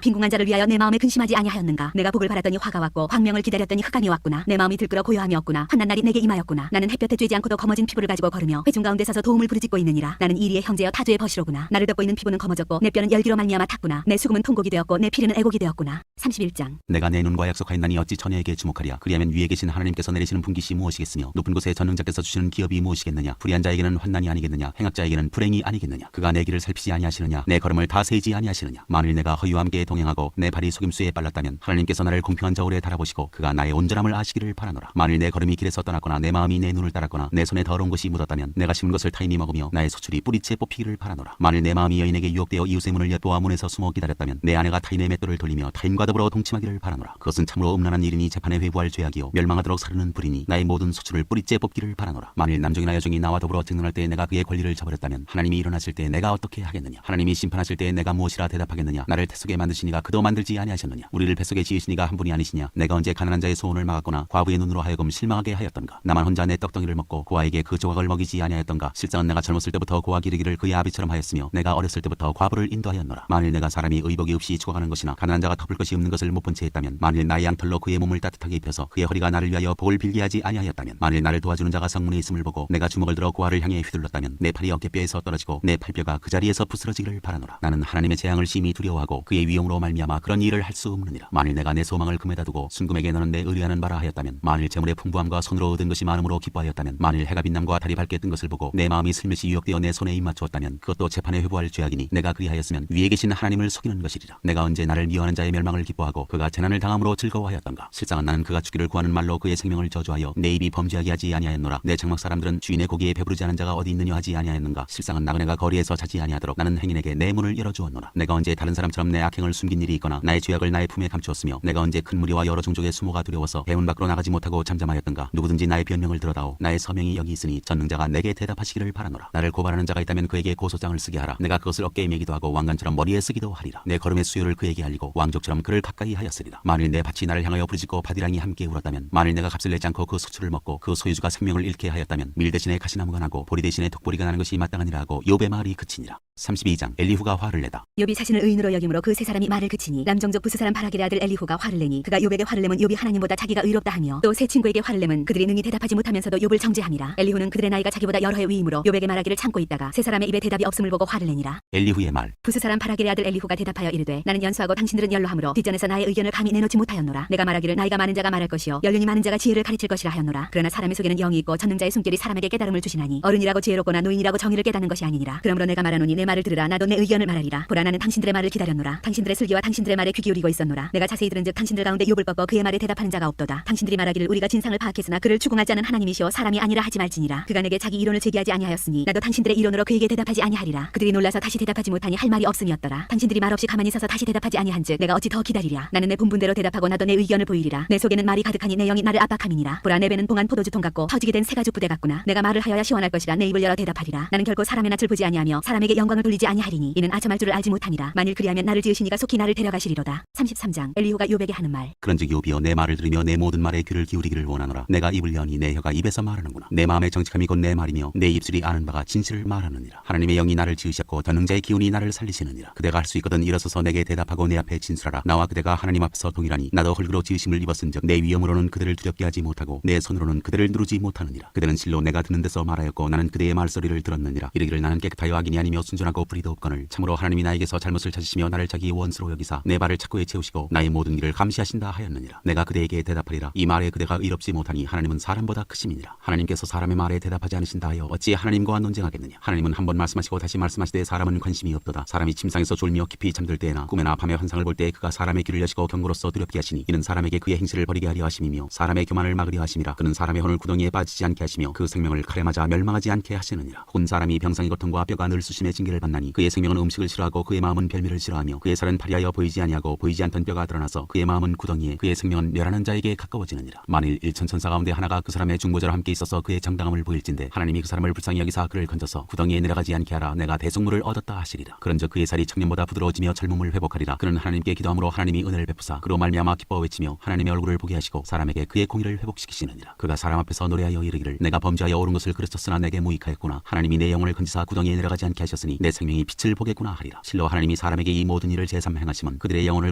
S2: 빈궁한 자를 위하여 내 마음에 근심하지 아니하였는가. 내가 복을 바랐더니 화가 왔고 광명을 기다렸더니 흑암이 왔구나. 내 마음이 들끓어 고요함이 없구나. 환난 날이 내게 임하였구나. 나는 햇볕에 쬐지 않고도 검어진 피부를 가지고 걸으며 회중 가운데 서서 도움을 부르짖고 있느니라. 나는 이리의 형제여 타주의 버시로구나. 나를 덮고 있는 피부는 검어졌고 내 뼈는 열기로 말미암아 탔구나. 내 수금은 통곡이 되었고 내 피리는 애곡이 되었구나. 31장.
S1: 내가 내 눈과 약속하였나니 어찌 처녀에게 주목하랴. 그리하면 위에 계신 하나님께서 내리시는 분깃이 무엇이겠으며 높은 곳에 전능자께서 주시는 기업이 무엇이겠느냐. 불의한 자에게는 환난이 아니겠느냐. 행악자에게는 불행이 아니겠느냐. 그가 내 길을 살피지 아니하시느냐. 내 걸음을 다 세지 아니하시느냐. 만일 내가 허위와 함께 동행하고 내 발이 속임수에 빨랐다면 하나님께서 나를 공평한 저울에 달아보시고 그가 나의 온전함을 아시기를 바라노라. 만일 내 걸음이 길에서 떠났거나 내 마음이 내 눈을 따랐거나 내 손에 더러운 것이 묻었다면 내가 심은 것을 타인이 먹으며 나의 소출이 뿌리채 뽑히기를 바라노라. 만일 내 마음이 여인에게 유혹되어 이웃의 문을 엿보아 문에서 숨어 기다렸다면 내 아내가 타인의 맷돌을 돌리며 타인과 더불어 동침하기를 바라노라. 그것은 참으로 음란한 일이니 재판에 회부할 죄악이요 멸망하도록 사르는 불이니 나의 모든 소출을 뿌리째 뽑기를 바라노라. 만일 남종이나 여종이 나와 더불어 증언할 때 내가 그의 권리를 저버렸다면 하나님이 일어나실 때 내가 어떻게 하겠느냐. 하나님이 심판하실 때 내가 무엇이라 대답하겠느냐. 나를 태속에 만드시니가 그도 만들지 아니하셨느냐. 우리를 뱃속에 지으시니가 한 분이 아니시냐. 내가 언제 가난한 자의 소원을 막았거나 과부의 눈으로 하여금 실망하게 하였던가. 나만 혼자 내 떡덩이를 먹고 고아에게 그 조각을 먹이지 아니하였던가. 실상은 내가 젊었을 때부터 고아 기르기를 그의 아비처럼 하였으며 내가 어렸을 때부터 과부를 인도하였노라. 만일 내가 사람이 의복이 없이 죽어가는 것이나 가난한 자가 덮을 것이 없는 것을 못 본 채 했다면 만일 나의 양털로 그의 몸을 따뜻하게 입혀서 그의 허리가 나를 위하여 복을 빌게 하지 아니하였다면 만일 나를 도와주는 자가 성문에 있음을 보고 내가 주먹을 들어 고아를 향해 휘둘렀다면 내 팔이 어깨뼈에서 떨어지고 내 팔뼈가 그 자리에서 부스러지기를 바라노라. 나는 하나님의 재앙을 심히 두려워하고 그의 위용으로 말미암아 그런 일을 할 수 없느니라. 만일 내가 내 소망을 금에다 두고 순금에게 너는 내 의뢰하는 바라 하였다면 만일 재물의 풍부함과 손으로 얻은 것이 많음으로 기뻐하였다면 만일 해가 빛남과 달이 밝게 뜬 것을 보고 내 마음이 슬며시 유혹되어 내 손에 입맞추었다면 그것도 재판에 회부할 죄악이니 내가 그리하였으면 위에 계신 하나님을 속이는 것이리라. 내가 언제 나를 미워하는 자의 멸망을 기뻐하고 그가 재난을 당함으로 즐거워하였던가. 실상은 나는 그가 죽기를 구하는 말로 그의 생명을 저주하여 내 입이 범죄하게 하지 아니하였노라. 내 장막 사람들은 주인의 고기에 배부르지 않은 자가 어디 있느냐 하지 아니하였는가. 실상은 나그네가 거리에서 자지 아니하도록 나는 행인에게 내 문을 열어주었노라. 내가 언제 다른 사람처럼 내 악행을 숨긴 일이 있거나 나의 죄악을 나의 품에 감추었으며 내가 언제 큰 무리와 여러 종족의 수모가 두려워서 대문 밖으로 나가지 못하고 잠잠하였던가. 누구든지 나의 변명을 들어다오. 나의 서명이 여기 있으니 전능자가 내게 대답하시기를 바라노라. 나를 고발하는 자가 있다면 그에게 고소장을 쓰게 하라. 내가 그것을 어깨에 매기도 하고 왕관처럼 머리에 쓰기도 하리라. 내 걸음의 수요를 그에게 알리고 왕족처럼 그를 가까이 하였으리라. 만일 내 밭이 나를 향하여 부르짖고 바디랑이 함께 울었다면 만일 내가 값을 내지 않고 그 소출을 먹고 그 소유주가 생명을 잃게 하였다면 밀 대신에 가시나무가 나고 보리 대신에 독보리가 나는 것이 마땅하니라 하고 욥의 말이 그치니라. 32장 엘리후가 화를 내다.
S2: 욥이 자신을 의인으로 여김으로 그 세 사람이 말을 그치니 남종족 부스 사람 바라길의 아들 엘리후가 화를 내니 그가 욥에게 화를 내면 욥이 하나님보다 자기가 의롭다 하며 또 세 친구에게 화를 내면 그들이 능히 대답하지 못하면서도 욥을 정죄함이라. 엘리후는 그들의 나이가 자기보다 여러 해 위임으로 욥에게 말하기를 참고 있다가 세 사람의 입에 대답이 없음을 보고 화를 내니라.
S1: 엘리후의 말.
S2: 부스 사람 바라길의 아들 엘리후가 대답하여 이르되 나는 연소하고 당신들은 연로함으로 뒷전에서 나의 의견을 감히 내놓지 못하였노라. 내가 말하기를 나이가 많은 자가 말할 것이요 연륜이 많은 자가 지혜를 가르칠 것이라 하였노라. 그러나 사람의 속에는 영이 있고 전능자의 숨결이 사람에게 깨달음을 주시나니 어른이라고 지혜롭거나 노인이라고 정의를 깨닫는 것이 아니니라. 그러므로 내가 말하노니 내 말을 들으라. 나도 내 의견을 말하리라. 보라 나는 당신들의 말을 기다렸노라. 당신들의 슬기와 당신들의 말에 귀 기울이고 있었노라. 내가 자세히 들은즉 당신들 가운데 욥을 꺾어 그의 말에 대답하는 자가 없도다. 당신들이 말하기를 우리가 진상을 파악했으나 그를 추궁하지 않은 하나님이시오 사람이 아니라 하지 말지니라. 그가 내게 자기 이론을 제기하지 아니하였으니 나도 당신들의 이론으로 그에게 대답하지 아니하리라. 그들이 놀라서 다시 대답하지 못하니 할 말이 없음이었더라. 당신들이 말없이 가만히 서서 다시 대답하지 아니한즉 내가 어찌 더 기다리랴. 나는 내 본분대로 대답하고 나도 내 의견을 보이리라. 내 속에는 말이 가득하니 내 영이 나를 압박함이니라. 보라 내 배는 봉한 포도주통 같고 터지게 된 새가죽 부대 같구나. 내가 말을 하여야 시원할 것이라 내 입을 열어 대답하리라. 나는 결코 사람의 낯을 보지 아니하며 사람에게 영광을 돌리지 아니하리니 이는 아첨할 줄을 알지 못하니라. 만일 그리하면 나를 지으신 이가 속히 나를 데려가시리로다. 33장 엘리후가 욥에게 하는 말.
S1: 그런즉 욥이여 내 말을 들으며 내 모든 말에 귀를 기울이기를 원하노라. 내가 입을 여니 내 혀가 입에서 말하는구나. 내 마음의 정직함이 곧 내 말이며 내 입술이 아는 바가 진실을 말하느니라. 하나님의 영이 나를 지으셨고 전능자의 기운이 나를 살리시느니라. 그대가 할 수 있거든 일어서서 내게 대답하고 내 앞에 진술하라. 나와 그대가 하나님 앞에서 동일하니 나도 흙으로 지으심을 입었은즉 내 위엄으로는 그들을 두렵게 하지 못하고 내 손으로는 그들을 누르지 못하느니라. 그들은 실로 내가 듣는 데서 말하였고 나는 그대의 말소리를 들었느니라. 이르기를 나는 깨끗하여 악인이 아니며 순전하고 불의도 없거늘 참으로 하나님이 나에게서 잘못을 찾으시며 나를 자기 원수로 여기사 내 발을 착고에 채우시고 나의 모든 길을 감시하신다 하였느니라. 내가 그대에게 대답하리라. 이 말에 그대가 의롭지 못하니 하나님은 사람보다 크심이니라. 하나님께서 사람의 말에 대답하지 않으신다 하여 어찌 하나님과 논쟁하겠느냐. 하나님은 한 번 말씀하시고 다시 말씀하시되 사람은 관심이 없도다. 사람이 침상에서 졸며 깊이 잠들 때에나 꿈에나 밤에 환상을 볼 때 그가 사람의 귀를 여시고 경고로서 두렵게 하시니 이는 사람에게 그의 행실을 버리게 하려 하심이며 사람의 교만을 막으려 하심이라. 그는 사람의 혼을 구덩이에 빠지지 않게 하시며 그 생명을 칼에 맞아 멸망하지 않게 하시느니라. 혹은 사람이 병상의 고통과 뼈가 늘쑤심의 징계를 받나니 그의 생명은 음식을 싫어하고 그의 마음은 별미를 싫어하며 그의 살은 파리하여 보이지 아니하고 보이지 않던 뼈가 드러나서 그의 마음은 구덩이에 그의 생명은 멸하는 자에게 가까워지느니라. 만일 1천 천사 가운데 하나가 그 사람의 중보자와 함께 있어서 그의 정당함을 보일진데 하나님이 그 사람을 불쌍히 여기사 그를 건져서 구덩이에 내려가지 않게 하라. 내가 대속물을 얻었다 하시리라. 그런즉 그의 살이 청년보다 부드러워지며 젊음을 회복하리라. 그는 하나님께 기도함으로 하나님이 은혜를 베푸사 그로 말미암아 기뻐 외치며 하나님의 얼굴을 보게 하시고 사람에게 그의 공의를 회복시키시느니라. 그가 사람 앞에서 노래하여 이르기를 내가 범죄하여 옳은 것을 그르쳤으나 내게 무익하였구나. 하나님이 내 영혼을 건지사 구덩이에 내려가지 않게 하셨으니 내 생명이 빛을 보겠구나 하리라. 실로 하나님이 사람에게 이 모든 일을 제삼 행하심은 그들의 영혼을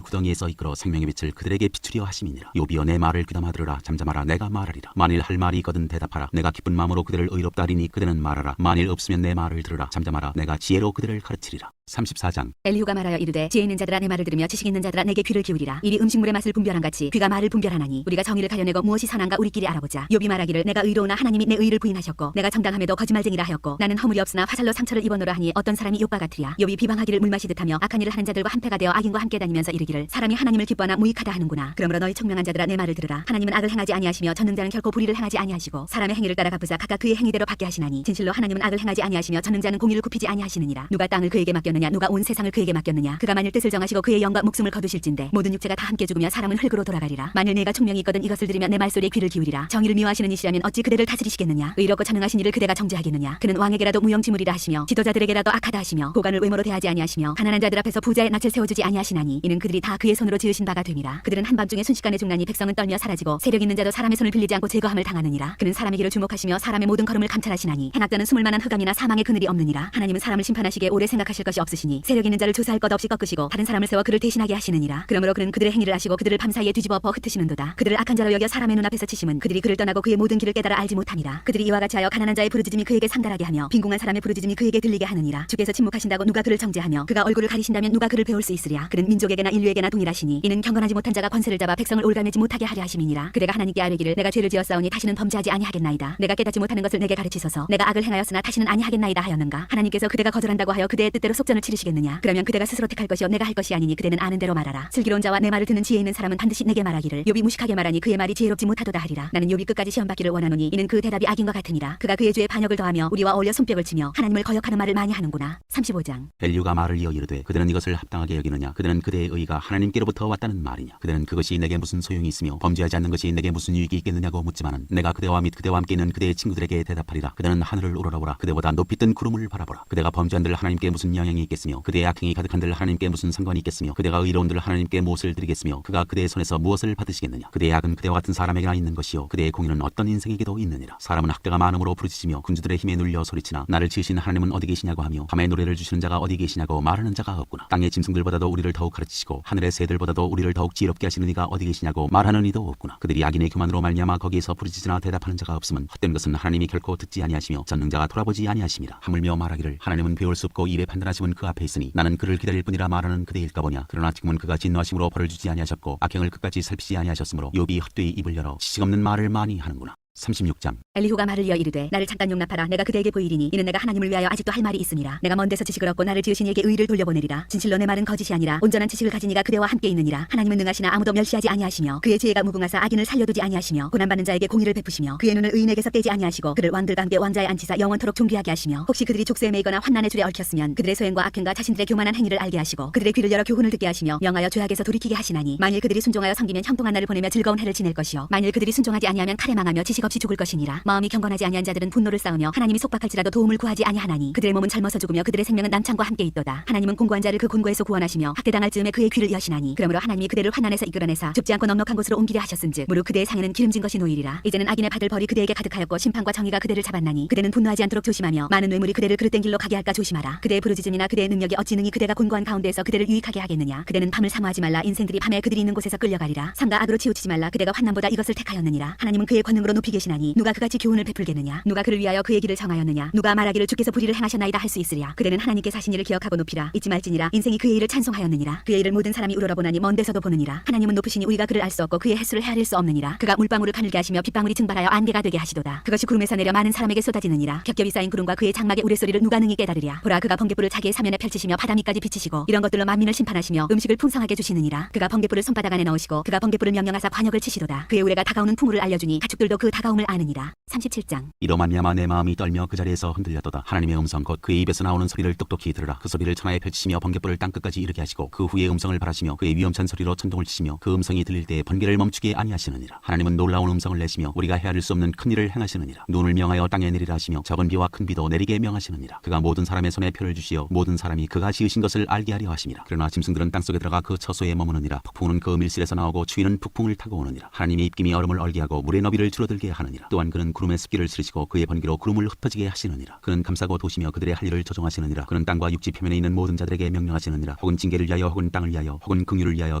S1: 구덩이에서 이끌어 생명의 빛을 그들에게 비추려 하심이니라. 욥이여 내 말을 귀담아 들으라. 잠잠하라. 내가 말하리라. 만일 할 말이 있거든 대답하라. 내가 기쁜 마음으로 그들을 의롭다 하리니 그들은 말하라. 만일 없으면 내 말을 들으라. 잠잠하라. 내가 지혜로 그들을 가르치리라. 34장
S2: 엘리후가 말하여 이르되 지혜 있는 자들아 내 말을 들으며 지식 있는 자들아 내게 귀를 기울이라. 이리 음식물의 맛을 분별한 같이 귀가 말을 분별하나니 우리가 정의를 가려내고 무엇이 선한가 우리끼리 알아보자. 욥이 말하기를 내가 의로우나 하나님이 내 의를 부인하셨고 내가 정당함에도 거짓말쟁이라 하였고 나는 허물이 없으나 화살로 상처를 입었노라 하니 어떤 사람이 욥과 같으랴. 욥이 비방하기를 물마시듯하며 악한 일을 하는 자들과 한패가 되어 악인과 함께 다니면서 이르기를 사람이 하나님을 기뻐하나 무익하다 하는구나. 그러므로 너희 총명한 자들아 내 말을 들으라. 하나님은 악을 행하지 아니하시며 전능자는 결코 불의를 행하지 아니하시고 사람의 행위를 따라 갚으사 각각 그의 행위대로 받게 하시나니 진실로 하나님은 악을 행하지 아니하시며 전능자는 공의를 굽히지 아니하시느니라. 누가 땅을 그에게 맡겼느냐 누가 온 세상을 그에게 맡겼느냐. 그가 만일 뜻을 정하시고 그의 영과 목숨을 거두실진데 모든 육체가 다 함께 죽으며 사람은 흙으로 돌아가리라. 만일 내가 총명이 있거든 이것을 들으며 내 말소리에 귀를 기울이라. 정의를 미워하시는 이시라면 어찌 그대를 다스리시겠느냐. 의롭고 전능하신 이를 그대가 정죄하겠느냐. 그는 왕에게라도 무용지물이라 하시며 지도자들에게라도 악하다 하시며 고관을 외모로 대하지 아니하시며 가난한 자들 앞에서 부자의 낯을 세워주지 아니하시나니 이는 그들이 다 그의 손으로 지으신 바가 됨이라. 그들은 한밤중에 순식간에 죽나니 백성은 떨며 사라지고 세력 있는 자도 사람의 손을 빌리지 않고 제거함을 당하느니라. 그는 사람의 길을 주목하시며 사람의 모든 걸음을 감찰하시나니 행악자는 숨을 만한 흑암이나 사망의 그늘이 없느니라. 하나님은 사람을 심판하시기에 오래 생각하실 것이 없으시니 세력 있는 자를 조사할 것 없이 꺾으시고 다른 사람을 세워 그를 대신하게 하시느니라. 그러므로 그는 그들의 행위를 아시고 그들을 밤사이에 뒤집어 엎어 흩으시는도다. 그들을 악한 자로 여겨 사람의 눈앞에서 치심은 그들이 그를 떠나고 그의 모든 길을 깨달아 알지 못함이라. 그들이 이와 같이 하여 가난한 자의 부르짖음이 그에게 상달하게 하며 빈궁한 사람의 부르짖음이 그에게 들리게 하느니라. 주께서 침묵하신다고 누가 그를 정죄하며 그가 얼굴을 가리신다면 누가 그를 배울 수 있으랴. 그는 민족에게나 인류에게나 동일하시니 이는 경건하지 못한 자가 권세를 잡아 백성을 올가매지 못하게 하려 하심이니라. 그대가 하나님께 아뢰기를 내가 죄를 지었사오니 다시는 범죄하지 아니하겠나이다. 내가 깨닫지 못하는 것을 내게 가르치소서. 내가 악을 행하였으나 다시는 아니하겠나이다 하였는가. 하나님께서 그대가 거절한다고 하여 그대의 뜻대로 속전을 치르시겠느냐. 그러면 그대가 스스로 택할 것이요 내가 할 것이 아니니 그대는 아는 대로 말하라. 슬기로운 자와 내 말을 듣는 지혜 있는 사람은 반드시 내게 말하기를 욥이 무식하게 말하니 그의 말이 지혜롭지 못하도다 하리라. 나는 욥이 끝까지 시험 받기를 원하노니 이는 그 대답이 악인과 같으니라. 그가 그의 죄에 반역을 더하며 우리와 어울려 손뼉을 치며 하나님을 거역하는 말을 많이 하는구나. 35장
S1: 엘리후가 말을 이어 이르되 그들은 이것을 합당하게 여기느냐. 그들은 그대의 의가 하나님께로부터 왔다는 말이냐. 그들은 그것이 내게 무슨 소용이 있으며 범죄하지 않는 것이 내게 무슨 유익이 있겠느냐고 묻지만은 내가 그대와 및 그대와 함께 있는 그대의 친구들에게 대답하리라. 그들은 하늘을 우러러보라. 그대보다 높이 뜬 구름을 바라보라. 그대가 범죄한들 하나님께 무슨 영향이 영향이 있겠으며 그대의 악행이 가득한들 하나님께 무슨 상관이 있겠으며 그대가 의로운들 하나님께 무엇을 드리겠으며 그가 그대의 손에서 무엇을 받으시겠느냐. 그대의 악은 그대와 같은 사람에게나 있는 것이요 그대의 공의는 어떤 인생에게도 있느니라. 사람은 학대가 많음으로 부르짖으며 군주들의 힘에 눌려 소리치나 나를 지으신 하나님은 어디 계시냐고 하며 밤에 노래를 주시는 자가 어디 계시냐고 말하는 자가 없구나. 땅의 짐승들보다도 우리를 더욱 가르치시고 하늘의 새들보다도 우리를 더욱 지혜롭게 하시는 이가 어디 계시냐고 말하는 이도 없구나. 그들이 악인의 교만으로 말미암아 거기에서 부르짖으나 대답하는 자가 없음은 헛된 것은 하나님이 결코 듣지 아니하시며 전능자가 돌아보지 아니하심이라. 하물며 말하기를 하나님은 배울 수 없고 입에 판단하심은 그 앞에 있으니 나는 그를 기다릴 뿐이라 말하는 그대일까 보냐. 그러나 지금은 그가 진노하심으로 벌을 주지 아니하셨고 악행을 끝까지 살피지 아니하셨으므로 욥이 헛되이 입을 열어 지식 없는 말을 많이 하는구나. 36장.
S2: 엘리후가 말을 이어 이르되 나를 잠깐 용납하라. 내가 그대에게 보이리니 이는 내가 하나님을 위하여 아직도 할 말이 있으니라. 내가 먼 데서 지식을 얻고 나를 지으신 이에게 의를 돌려보내리라. 진실로 내 말은 거짓이 아니라 온전한 지식을 가진 이가 그대와 함께 있느니라. 하나님은 능하시나 아무도 멸시하지 아니하시며 그의 지혜가 무궁하사 악인을 살려두지 아니하시며 고난받는 자에게 공의를 베푸시며 그의 눈을 의인에게서 떼지 아니하시고 그를 왕들과 함께 왕자에 앉히사 영원토록 존귀하게 하시며 혹시 그들이 족쇄에 매이거나 환난의 줄에 얽혔으면 그들의 소행과 악행과 자신들의 교만한 행위를 알게 하시고 그들의 귀를 열어 교훈을 듣게 하시며 명하여 죄악에서 돌이키게 하시나니 만일 그들이 순종하여 섬기면 형통한 날을 보내며 즐거운 해를 지낼 것이요 만일 그들이 순종하지 아니하면 칼에 망하며 지식 없이 죽을 것이니라. 마음이 경건하지 아니한 자들은 분노를 쌓으며 하나님이 속박할지라도 도움을 구하지 아니하나니 그들의 몸은 젊어서 죽으며 그들의 생명은 남창과 함께 있도다. 하나님은 공고한 자를 그 곤고에서 구원하시며 학대당할 즈음에 그의 귀를 여시나니 그러므로 하나님이 그대를 환난에서 이끌어내사 좁지 않고 넉넉한 곳으로 옮기려 하셨은즉 무릇 그대의 상에는 기름진 것이 놓이리라. 이제는 악인의 받을 벌이 그대에게 가득하였고 심판과 정의가 그대를 잡았나니 그대는 분노하지 않도록 조심하며 많은 뇌물이 그대를 그릇된 길로 가게 할까 조심하라. 그대의 부르짖음이나 그대의 능력이 어찌 능히 그대가 곤고한 가운데에서 그대를 유익하게 하겠느냐. 그대는 밤을 사모하지 말라. 인생들이 밤에 그들이 있는 곳에서 끌려가리라. 삼가 악으로 치우치지 말라. 그대가 환난보다 이것을 택하였느니라. 하나님은 그의 권능으로 높이 계시나니 누가 그같이 교훈을 베풀겠느냐. 누가 그를 위하여 그의 길을 정하였느냐. 누가 말하기를 주께서 불의를 행하셨나이다 할 수 있으랴. 그대는 하나님께 사신 일을 기억하고 높이라. 잊지 말지니라. 인생이 그의 일을 찬송하였느니라. 그의 일을 모든 사람이 우러러보나니 먼 데서도 보느니라. 하나님은 높으시니 우리가 그를 알 수 없고 그의 횟수를 헤아릴 수 없느니라. 그가 물방울을 가늘게 하시며 빗방울이 증발하여 안개가 되게 하시도다. 그것이 구름에서 내려 많은 사람에게 쏟아지느니라. 겹겹이 쌓인 구름과 그의 장막의 우레소리를 누가 능히 깨달으랴. 보라 그가 번개불을 자기의 사면에 펼치시며 바다 밑까지 비치시고 이런 것들로 만민을 심판하시며 음식을 풍성하게 주시느니라. 그가 번개불을 손바닥 안에 넣으시고 그가 번개불을 명령하사 관역을 치시도다. 그의 우레가 다가오는 풍물을 알려주니 가축들도 그 다가옴을 아느니라. 37장.
S1: 이로 말미암아 내 마음이 떨며 그 자리에서 흔들렸도다. 하나님의 음성 곧 그의 입에서 나오는 소리를 똑똑히 들으라. 그 소리를 천하에 펼치시며 번개불을 땅끝까지 이르게 하시고 그 후에 음성을 바라시며 그의 위엄찬 소리로 천둥을 치시며 그 음성이 들릴 때에 번개를 멈추게 아니하시느니라. 하나님은 놀라운 음성을 내시며 우리가 헤아릴 수 없는 큰 일을 행하시느니라. 눈을 명하여 땅에 내리라 하시며 적은 비와 큰 비도 내리게 명하시느니라. 그가 모든 사람의 손에 표를 주시어 모든 사람이 그가 지으신 것을 알게 하려 하심이라. 그러나 짐승들은 땅속에 들어가 그 처소에 머무느니라. 폭풍은 그 밀실에서 나오고 추위는 북풍을 타고 오느니라. 하나님의 입김이 얼음을 얼게 하고 물의 너비를 줄어들게 하느니라. 또한 그는 구름의 습기를 스르시고 그의 번개로 구름을 흩어지게 하시느니라. 그는 감싸고 도시며 그들의 할 일을 조종하시느니라. 그는 땅과 육지 표면에 있는 모든 자들에게 명령하시느니라. 혹은 징계를 위하여 혹은 땅을 위하여 혹은 긍휼을 위하여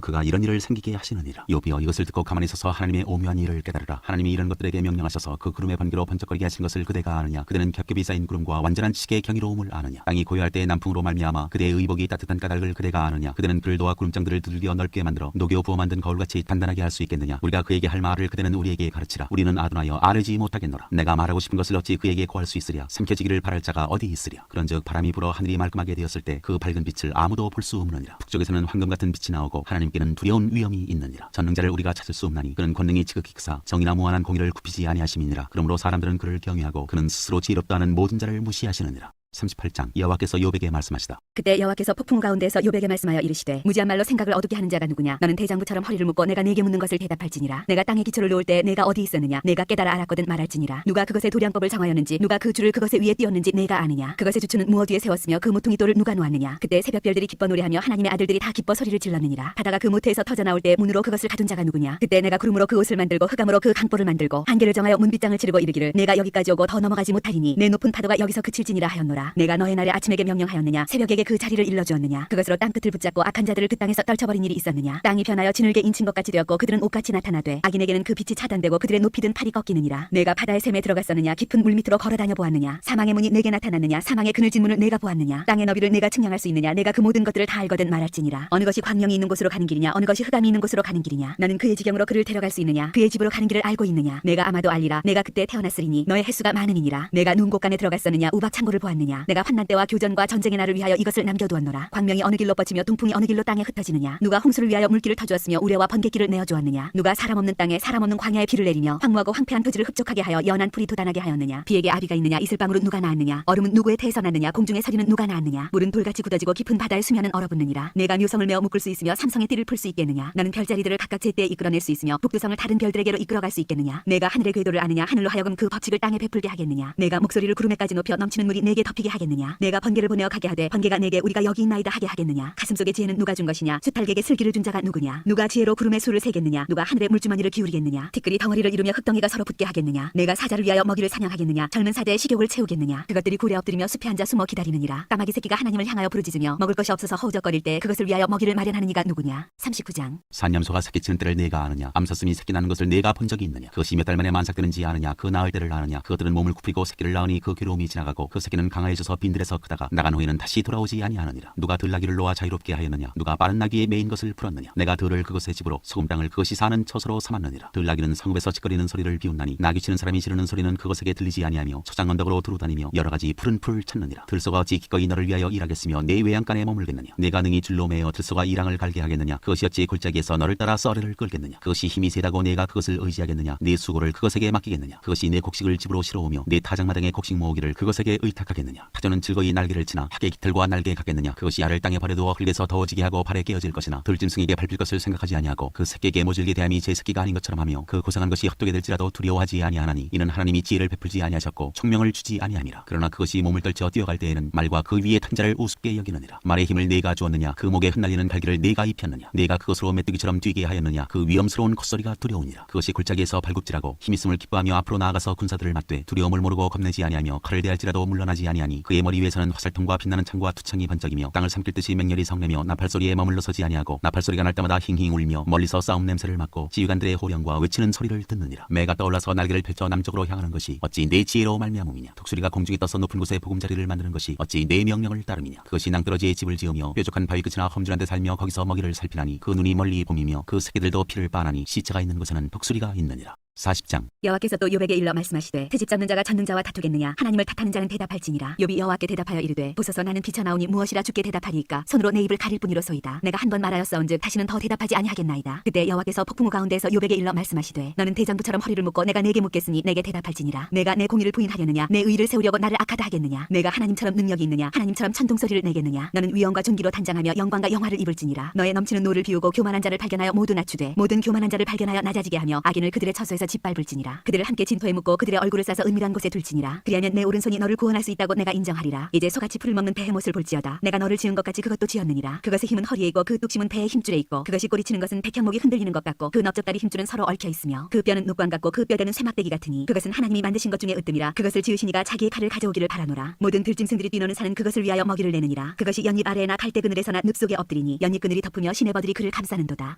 S1: 그가 이런 일을 생기게 하시느니라. 욥이여 이것을 듣고 가만히 서서 하나님의 오묘한 일을 깨달으라. 하나님이 이런 것들에게 명령하셔서 그 구름의 번개로 번쩍거리게 하신 것을 그대가 아느냐. 그대는 겹겹이 쌓인 구름과 완전한 지식의 경이로움을 아느냐. 땅이 고요할 때 남풍으로 말미암아 그대의 의복이 따뜻한 까닭을 그대가 아느냐. 그대는 그를 도와 구름장들을 두들겨 넓게 만들어 녹여 부어 만든 거울같이 단단하게 할 수 있겠느냐. 우리가 그에게 할 말을 그대는 우리에게 가르치라. 우리는 아도나여 알지 못하겠노라. 내가 말하고 싶은 것을 어찌 그에게 고할 수 있으랴. 삼켜지기를 바랄 자가 어디 있으랴. 그런즉 바람이 불어 하늘이 말끔하게 되었을 때 그 밝은 빛을 아무도 볼 수 없느니라. 북쪽에서는 황금 같은 빛이 나오고 하나님께는 두려운 위엄이 있느니라. 전능자를 우리가 찾을 수 없나니 그는 권능이 지극히 크사 정의나 무한한 공의를 굽히지 아니하심이니라. 그러므로 사람들은 그를 경외하고 그는 스스로 지혜롭다 하는 모든 자를 무시하시느니라. 38장. 여호와께서 욥에게 말씀하시다.
S2: 그때 여호와께서 폭풍 가운데에서 욥에게 말씀하여 이르시되 무지한 말로 생각을 어둡게 하는 자가 누구냐. 너는 대장부처럼 허리를 묶고 내가 네게 묻는 것을 대답할지니라. 내가 땅에 기초를 놓을 때 내가 어디 있었느냐. 내가 깨달아 알았거든 말할지니라. 누가 그것의 도량법을 정하였는지 누가 그 줄을 그것의 위에 띄었는지 내가 아느냐. 그것의 주추는 무엇 위에 세웠으며 그 모퉁이 돌을 누가 놓았느냐. 그때 새벽별들이 기뻐 노래하며 하나님의 아들들이 다 기뻐 소리를 질렀느니라. 바다가 그 모태에서 터져나올 때 문으로 그것을 가둔 자가 누구냐. 그때 내가 구름으로 그 옷을 만들고 흑암으로 그 강보를 만들고 한계를 정하여 문빗장을 치르고 이르기를 내가 여기까지 오고 더 넘어가지 못하리니 내 높은 파도가 여기서 그칠지니라 하였노라. 내가 너의 날에 아침에게 명령하였느냐. 새벽에게 그 자리를 일러주었느냐. 그것으로 땅끝을 붙잡고 악한 자들을 그 땅에서 떨쳐버린 일이 있었느냐. 땅이 변하여 지늘게 인친 것 같이 되었고 그들은 옷같이 나타나되 악인에게는 그 빛이 차단되고 그들의 높이 든 팔이 꺾이느니라. 내가 바다의 샘에 들어갔었느냐. 깊은 물 밑으로 걸어다녀 보았느냐. 사망의 문이 내게 나타났느냐. 사망의 그늘진 문을 내가 보았느냐. 땅의 너비를 내가 측량할 수 있느냐. 내가 그 모든 것들을 다 알거든 말할지니라. 어느 것이 광명이 있는 곳으로 가는 길이냐. 어느 것이 흑암이 있는 곳으로 가는 길이냐. 너는 그의 지경으로 그를 데려갈 수 있느냐. 그의 집으로 가는 길을 알고 있느냐. 내가 아마도 알리라. 내가 그때 태어났으리니 너의 횟수가 많으니라. 내가 눈 곳간에 들어갔었느냐. 우박 창고를 보았느냐. 내가 환난 때와 교전과 전쟁의 날을 위하여 이것을 남겨두었노라. 광명이 어느 길로 뻗치며 동풍이 어느 길로 땅에 흩어지느냐. 누가 홍수를 위하여 물길을 터주었으며 우레와 번갯길을 내어주었느냐. 누가 사람 없는 땅에 사람 없는 광야에 비를 내리며 황무하고 황폐한 토지를 흡족하게 하여 연한 풀이 돋아나게 하였느냐. 비에게 아비가 있느냐. 이슬방울은 누가 낳았느냐. 얼음은 누구의 태에서 났느냐. 공중의 서리는 누가 낳았느냐. 물은 돌같이 굳어지고 깊은 바다의 수면은 얼어붙느니라. 내가 묘성을 메어 묶을 수 있으며 삼성의 띠를 풀 수 있겠느냐. 너는 별자리들을 각각 제때에 이끌어낼 수 있으며 북두성을 다른 별들에게로 이끌어갈 수 있겠느냐. 내가 하늘의 궤도를 아느냐. 하늘로 하여금 그 법칙을 땅에 베풀게 하겠느냐. 내가 목소리를 구름에까지 높여 넘치는 물이 내게 덮여 피게 하겠느냐? 내가 번개를 보내어 가게 하되 번개가 내게 우리가 여기 있나이다 하게 하겠느냐? 가슴 속의 지혜는 누가 준 것이냐? 수탈객에게 슬기를 준 자가 누구냐? 누가 지혜로 구름의 수를 세겠느냐? 누가 하늘의 물주머니를 기울이겠느냐? 티끌이 덩어리를 이루며 흙덩이가 서로 붙게 하겠느냐? 내가 사자를 위하여 먹이를 사냥하겠느냐? 젊은 사자의 식욕을 채우겠느냐? 그것들이 굴에 엎드리며 숲에 앉아 숨어 기다리느니라. 까마귀 새끼가 하나님을 향하여 부르짖으며 먹을 것이 없어서 허우적거릴 때 그것을 위하여 먹이를 마련하는 이가 누구냐? 39장.
S1: 산염소가 새끼치는 때를 내가 아느냐? 암사슴이 새끼 낳는 것을 내가 본 적이 있느냐? 그것이 몇 달 만에 만삭되는지 아느냐? 그 낳을 때를 아느냐? 그것들은 몸을 굽히고 새끼를 낳으니 그 괴로움이 지나가고 그 새끼는 강하여져서 빈들에서 크다가 나간 후에는 다시 돌아오지 아니하느니라. 누가 들나귀를 놓아 자유롭게 하였느냐? 누가 빠른 나귀에 메인 것을 풀었느냐? 내가 들을 그것의 집으로 소금 땅을 그것이 사는 처소로 삼았느니라. 들나귀는 성읍에서 찌꺼리는 소리를 비웃나니 나귀 치는 사람이 지르는 소리는 그것에게 들리지 아니하며 초장 언덕으로 두루다니며 여러 가지 푸른 풀을 찾느니라. 들소가 어찌 기꺼이 너를 위하여 일하겠으며 내 외양간에 머물겠느냐? 내가 능히 줄로 매어 들소가 이랑을 갈게 하겠느냐? 그것이 어찌 골짜기에서 너를 따라 썰이를 끌겠느냐? 그것이 힘이 세다고 내가 그것을 의지하겠느냐? 내 수고를 그것에게 맡기겠느냐? 그것이 내 곡식을 집으로 실어오며 내 타작마당의 곡식 모으기를 그것에게 의탁하겠느냐? 타조는 즐거이 날개를 치나 학의 깃털과 날개에 갔겠느냐? 그것이 알을 땅에 버려두어 흙에서 더워지게 하고 발에 깨어질 것이나 들짐승에게 밟힐 것을 생각하지 아니하고 그 새끼에게 모질게 대함이 제 새끼가 아닌 것처럼 하며 그 고상한 것이 헛되게 될지라도 두려워하지 아니하나니 이는 하나님이 지혜를 베풀지 아니하셨고 총명을 주지 아니함이라. 그러나 그것이 몸을 떨쳐 뛰어갈 때에는 말과 그 위에 탄 자를 우습게 여기느니라. 말의 힘을 내가 주었느냐? 그 목에 흩날리는 갈기를 내가 입혔느냐? 내가 그것으로 메뚜기처럼 뛰게 하였느냐? 그 위험스러운 콧소리가 두려우니라. 그것이 골짜기에서 발굽질하고 힘있음을 기뻐하며 앞으로 나아가서 군사들을 맞되 두려움을 모르고 겁내지 아니하며 칼을 대할지라도 물러나지 아니하니 그의 머리 위에서는 화살통과 빛나는 창과 투창이 번쩍이며 땅을 삼킬 듯이 맹렬히 성내며 나팔소리에 머물러 서지 아니하고 나팔소리가 날 때마다 힝힝 울며 멀리서 싸움 냄새를 맡고 지휘관들의 호령과 외치는 소리를 듣느니라. 매가 떠올라서 날개를 펼쳐 남쪽으로 향하는 것이 어찌 내 지혜로 말미암음이냐? 독수리가 공중에 떠서 높은 곳에 보금자리를 만드는 것이 어찌 내 명령을 따름이냐? 그것이 낭떠러지에 집을 지으며 뾰족한 바위 끝이나 험준한 데 살며 거기서 먹이를 살피나니 그 눈이 멀리 봄이며 그 새끼들도 피를 빠나니 시체가 있는 곳에는 독수리가 있느니라. 40장.
S2: 여호와께서 또 욥에게 일러 말씀하시되 트집 잡는 자가 젖는 자와 다투겠느냐? 하나님을 탓하는 자는 대답할지니라. 욥이 여호와께 대답하여 이르되 보소서 나는 비쳐나오니 무엇이라 주께 대답하리이까? 손으로 내 입을 가릴 뿐이로소이다. 내가 한 번 말하였사온즉 다시는 더 대답하지 아니하겠나이다. 그때 여호와께서 폭풍우 가운데에서 욥에게 일러 말씀하시되 너는 대장부처럼 허리를 묶고 내가 내게 묻겠으니 내게 대답할지니라. 내가 내 공의를 부인하려느냐? 내 의를 세우려고 나를 악하다 하겠느냐? 내가 하나님처럼 능력이 있느냐? 하나님처럼 천둥소리를 내겠느냐? 너는 위엄과 존귀로 단장하며 영광과 영화를 입을지니라. 너의 넘치는 노를 비우고 교만한 자를 발견하여 모두 낮추되 모든 교만한 자를 발견하여 낮아지게 하며 악인을 그들의 처소에서 짓밟을지니라. 그들을 함께 진토에 묻고 그들의 얼굴을 싸서 은밀한 곳에 둘지니라. 그리하면 내 오른손이 너를 구원할 수 있다고 내가 인정하리라. 이제 소같이 풀을 먹는 베헤못을 볼지어다. 내가 너를 지은 것 같이 그것도 지었느니라. 그것의 힘은 허리에 있고 그 뚝심은 배의 힘줄에 있고 그것이 꼬리치는 것은 백향목이 흔들리는 것 같고 그 넓적다리 힘줄은 서로 얽혀 있으며 그 뼈는 녹관 같고 그 뼈대는 쇠막대기 같으니 그것은 하나님이 만드신 것 중에 으뜸이라. 그것을 지으시니가 자기의 칼을 가져오기를 바라노라. 모든 들짐승들이 뛰노는 산은 그것을 위하여 먹이를 내느니라. 그것이 연잎 아래에나 갈대 그늘에서나 늪 속에 엎드리니 연잎 그늘이 덮으며 시내버들이 그를 감싸는도다.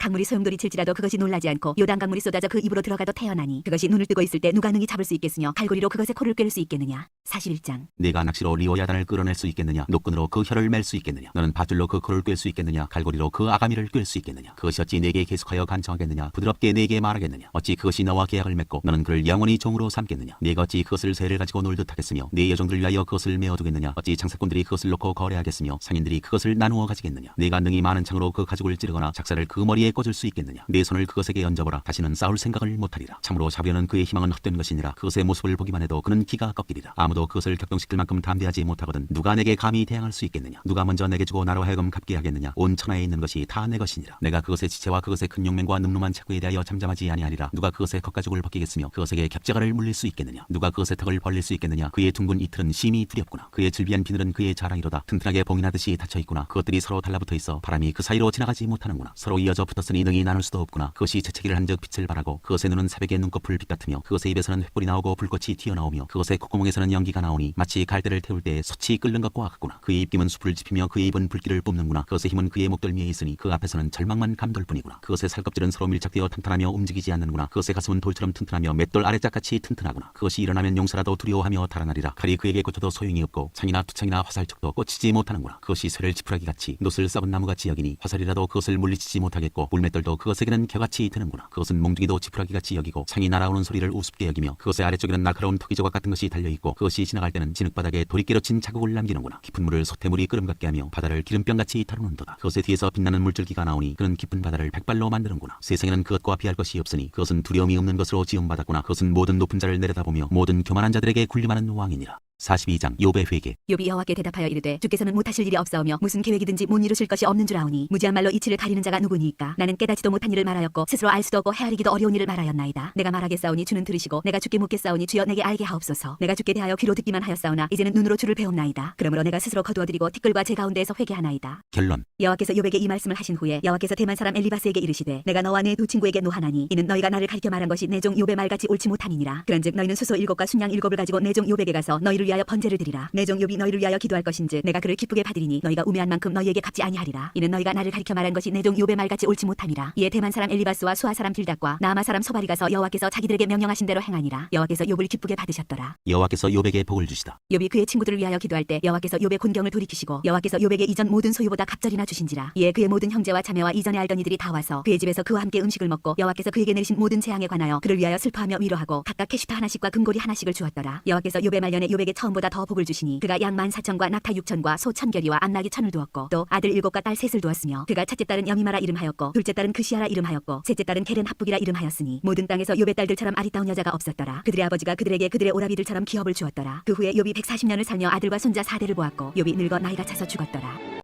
S2: 강물이 소용돌이 칠지라도 그것이 놀라지 않고 요단 강물이 쏟아져 그 입으로 들어가도 태어나니 그것이 눈을 뜨고 있을 때 누가 능히 잡을 수 있겠으며 갈고리로 그것의 코를 꿰를 수 있겠느냐? 41장.
S1: 내가 낚시로 리오야단을 끌어낼 수 있겠느냐? 노끈으로 그 혀를 맬 수 있겠느냐? 너는 밧줄로 그 코를 꿰 수 있겠느냐? 갈고리로 그 아가미를 꿰 수 있겠느냐? 그것이 어찌 내게 계속하여 간청하겠느냐? 부드럽게 내게 말하겠느냐? 어찌 그것이 너와 계약을 맺고 너는 그를 영원히 종으로 삼겠느냐? 내가 어찌 그것을 새를 가지고 놀듯 하겠으며 내 여종들을 위하여 그것을 메어두겠느냐? 어찌 장사꾼들이 그것을 놓고 거래하겠으며 상인들이 그것을 나누어 가지겠느냐? 내가 능히 많은 창으로 그 가죽을 찌르거나 작사를 그 머리에 꽂을 수 있겠느냐? 내 손을 그것에게 얹어보라. 다시는 싸울 생각을 못하리라. 참으로 잡으려는 그의 희망은 헛된 것이니라. 그것의 모습을 보기만 해도 그는 기가 꺾이리라. 아무도 그것을 격동시킬 만큼 담대하지 못하거든 누가 내게 감히 대항할 수 있겠느냐? 누가 먼저 내게 주고 나로 하여금 갚게 하겠느냐? 온 천하에 있는 것이 다 내 것이니라. 내가 그것의 지체와 그것의 큰 용맹과 늠름한 체구에 대하여 잠잠하지 아니하리라. 누가 그것의 겉가죽을 벗기겠으며 그것에게 겹자가를 물릴 수 있겠느냐? 누가 그것의 턱을 벌릴 수 있겠느냐? 그의 둥근 이틀은 심히 두렵구나. 그의 질비한 비늘은 그의 자랑이로다. 튼튼하게 봉인하듯이 닫혀 있구나. 그것들이 서로 달라붙어 있어 바람이 그 사이로 지나가지 못하는구나. 서로 이어져 붙었으니 능히 나눌 수도 없구나. 그것이 재채기를 한즉 빛을 발하고 그것의 눈은 새벽의 눈꺼풀 빛 같으며 그것의 입에서는 횃불이 나오고 불꽃이 튀어나오며 그것의 콧구멍에서는 연기가 나오니 마치 갈대를 태울 때 솥이 끓는 것과 같구나. 그의 입김은 숯불을 지피며 그의 입은 불길을 뿜는구나. 그것의 힘은 그의 목덜미에 있으니 그 앞에서는 절망만 감돌 뿐이구나. 그것의 살껍질은 서로 밀착되어 탄탄하며 움직이지 않는구나. 그것의 가슴은 돌처럼 튼튼하며 맷돌 아래짝같이 튼튼하구나. 그것이 일어나면 용사라도 두려워하며 달아나리라. 칼이 그에게 꽂혀도 소용이 없고 창이나 투창이나 화살촉도 꽂히지 못하는구나. 그것이 쇠를 지푸라기같이 노슬 썩은 나무같이 여기니 화살이라도 그것을 물리치지 못하겠고 물맷돌도 그것에게는 겨같이 되는구나. 그것은 몽둥이도 지푸라기같이 여기고 창이 날아오는 소리를 우습게 여기며 그것의 아래쪽에는 날카로운 토기 조각 같은 것이 달려있고 그것이 지나갈 때는 진흙바닥에 돌이깨로 친 자국을 남기는구나. 깊은 물을 솥태물이 끓음 같게 하며 바다를 기름병같이 다루는도다. 그것의 뒤에서 빛나는 물줄기가 나오니 그는 깊은 바다를 백발로 만드는구나. 세상에는 그것과 비할 것이 없으니 그것은 두려움이 없는 것으로 지음받았구나. 그것은 모든 높은 자를 내려다보며 모든 교만한 자들에게 군림하는 왕이니라. 42장 욥의 회개.
S2: 욥이 여호와께 대답하여 이르되 주께서는 못하실 일이 없사오며 무슨 계획이든지 못 이루실 것이 없는 줄 아오니 무지한 말로 이치를 가리는 자가 누구니이까. 나는 깨닫지도 못한 일을 말하였고 스스로 알 수도 없고 헤아리기도 어려운 일을 말하였나이다. 내가 말하겠사오니 주는 들으시고 내가 주께 묻겠사오니 주여 내게 알게 하옵소서. 내가 주께 대하여 귀로 듣기만 하였사오나 이제는 눈으로 주를 배움나이다. 그러므로 내가 스스로 거두어드리고 티끌과 제 가운데에서 회개하나이다.
S1: 결론.
S2: 여호와께서 욥에게 이 말씀을 하신 후에 여호와께서 대만 사람 엘리바스에게 이르시되 내가 너와 내 두 친구에게 노하나니 이는 너희가 나를 가리켜 말한 것이 내 종 욥의 말같이 옳지 못함이니라. 그런즉 너희는 수소 7과 순양 7을 가지고 내 종 욥에게 가서 너희를 위하여 번제를 드리라. 내 종 욥이 너희를 위하여 기도할 것인즉 내가 그를 기쁘게 받으리니 너희가 우매한 만큼 너희에게 갚지 아니하리라. 이는 너희가 나를 가리켜 말한 것이 내 종 욥의 말같이 옳지 못함이라. 이에 대만 사람 엘리바스와 수아 사람 빌닷과 나아마 사람 소발이 가서 여호와께서 자기들에게 명령하신 대로 행하니라. 여호와께서 욥을 기쁘게 받으셨더라.
S1: 여호와께서 욥에게 복을 주시다.
S2: 욥이 그의 친구들을 위하여 기도할 때 여호와께서 욥의 곤경을 돌이키시고 여호와께서 욥에게 이전 모든 소유보다 갑절이나 주신지라. 이에 그의 모든 형제와 자매와 이전에 알던 이들이 다 와서 그의 집에서 그와 함께 음식을 먹고 여호와께서 그에게 내리신 모든 재앙에 관하여 그를 위하여 슬퍼하며 위로하고 각각 캐시타 하나씩과 금고리 하나씩을 주었더라. 여호와께서 욥의 말년에 욥에게 처음보다 더 복을 주시니 그가 양 14,000과 낙타 6,000과 소 1,000결이와 암나귀 1,000을 두었고 또 아들 7과 딸 3을 두었으며 그가 첫째 딸은 여미마라 이름하였고 둘째 딸은 그시아라 이름하였고 셋째 딸은 게렌 합북이라 이름하였으니 모든 땅에서 욥의 딸들처럼 아리따운 여자가 없었더라. 그들의 아버지가 그들에게 그들의 오라비들처럼 기업을 주었더라. 그 후에 욥이 140년을 살며 아들과 손자 4대를 보았고 욥이 늙어 나이가 차서 죽었더라.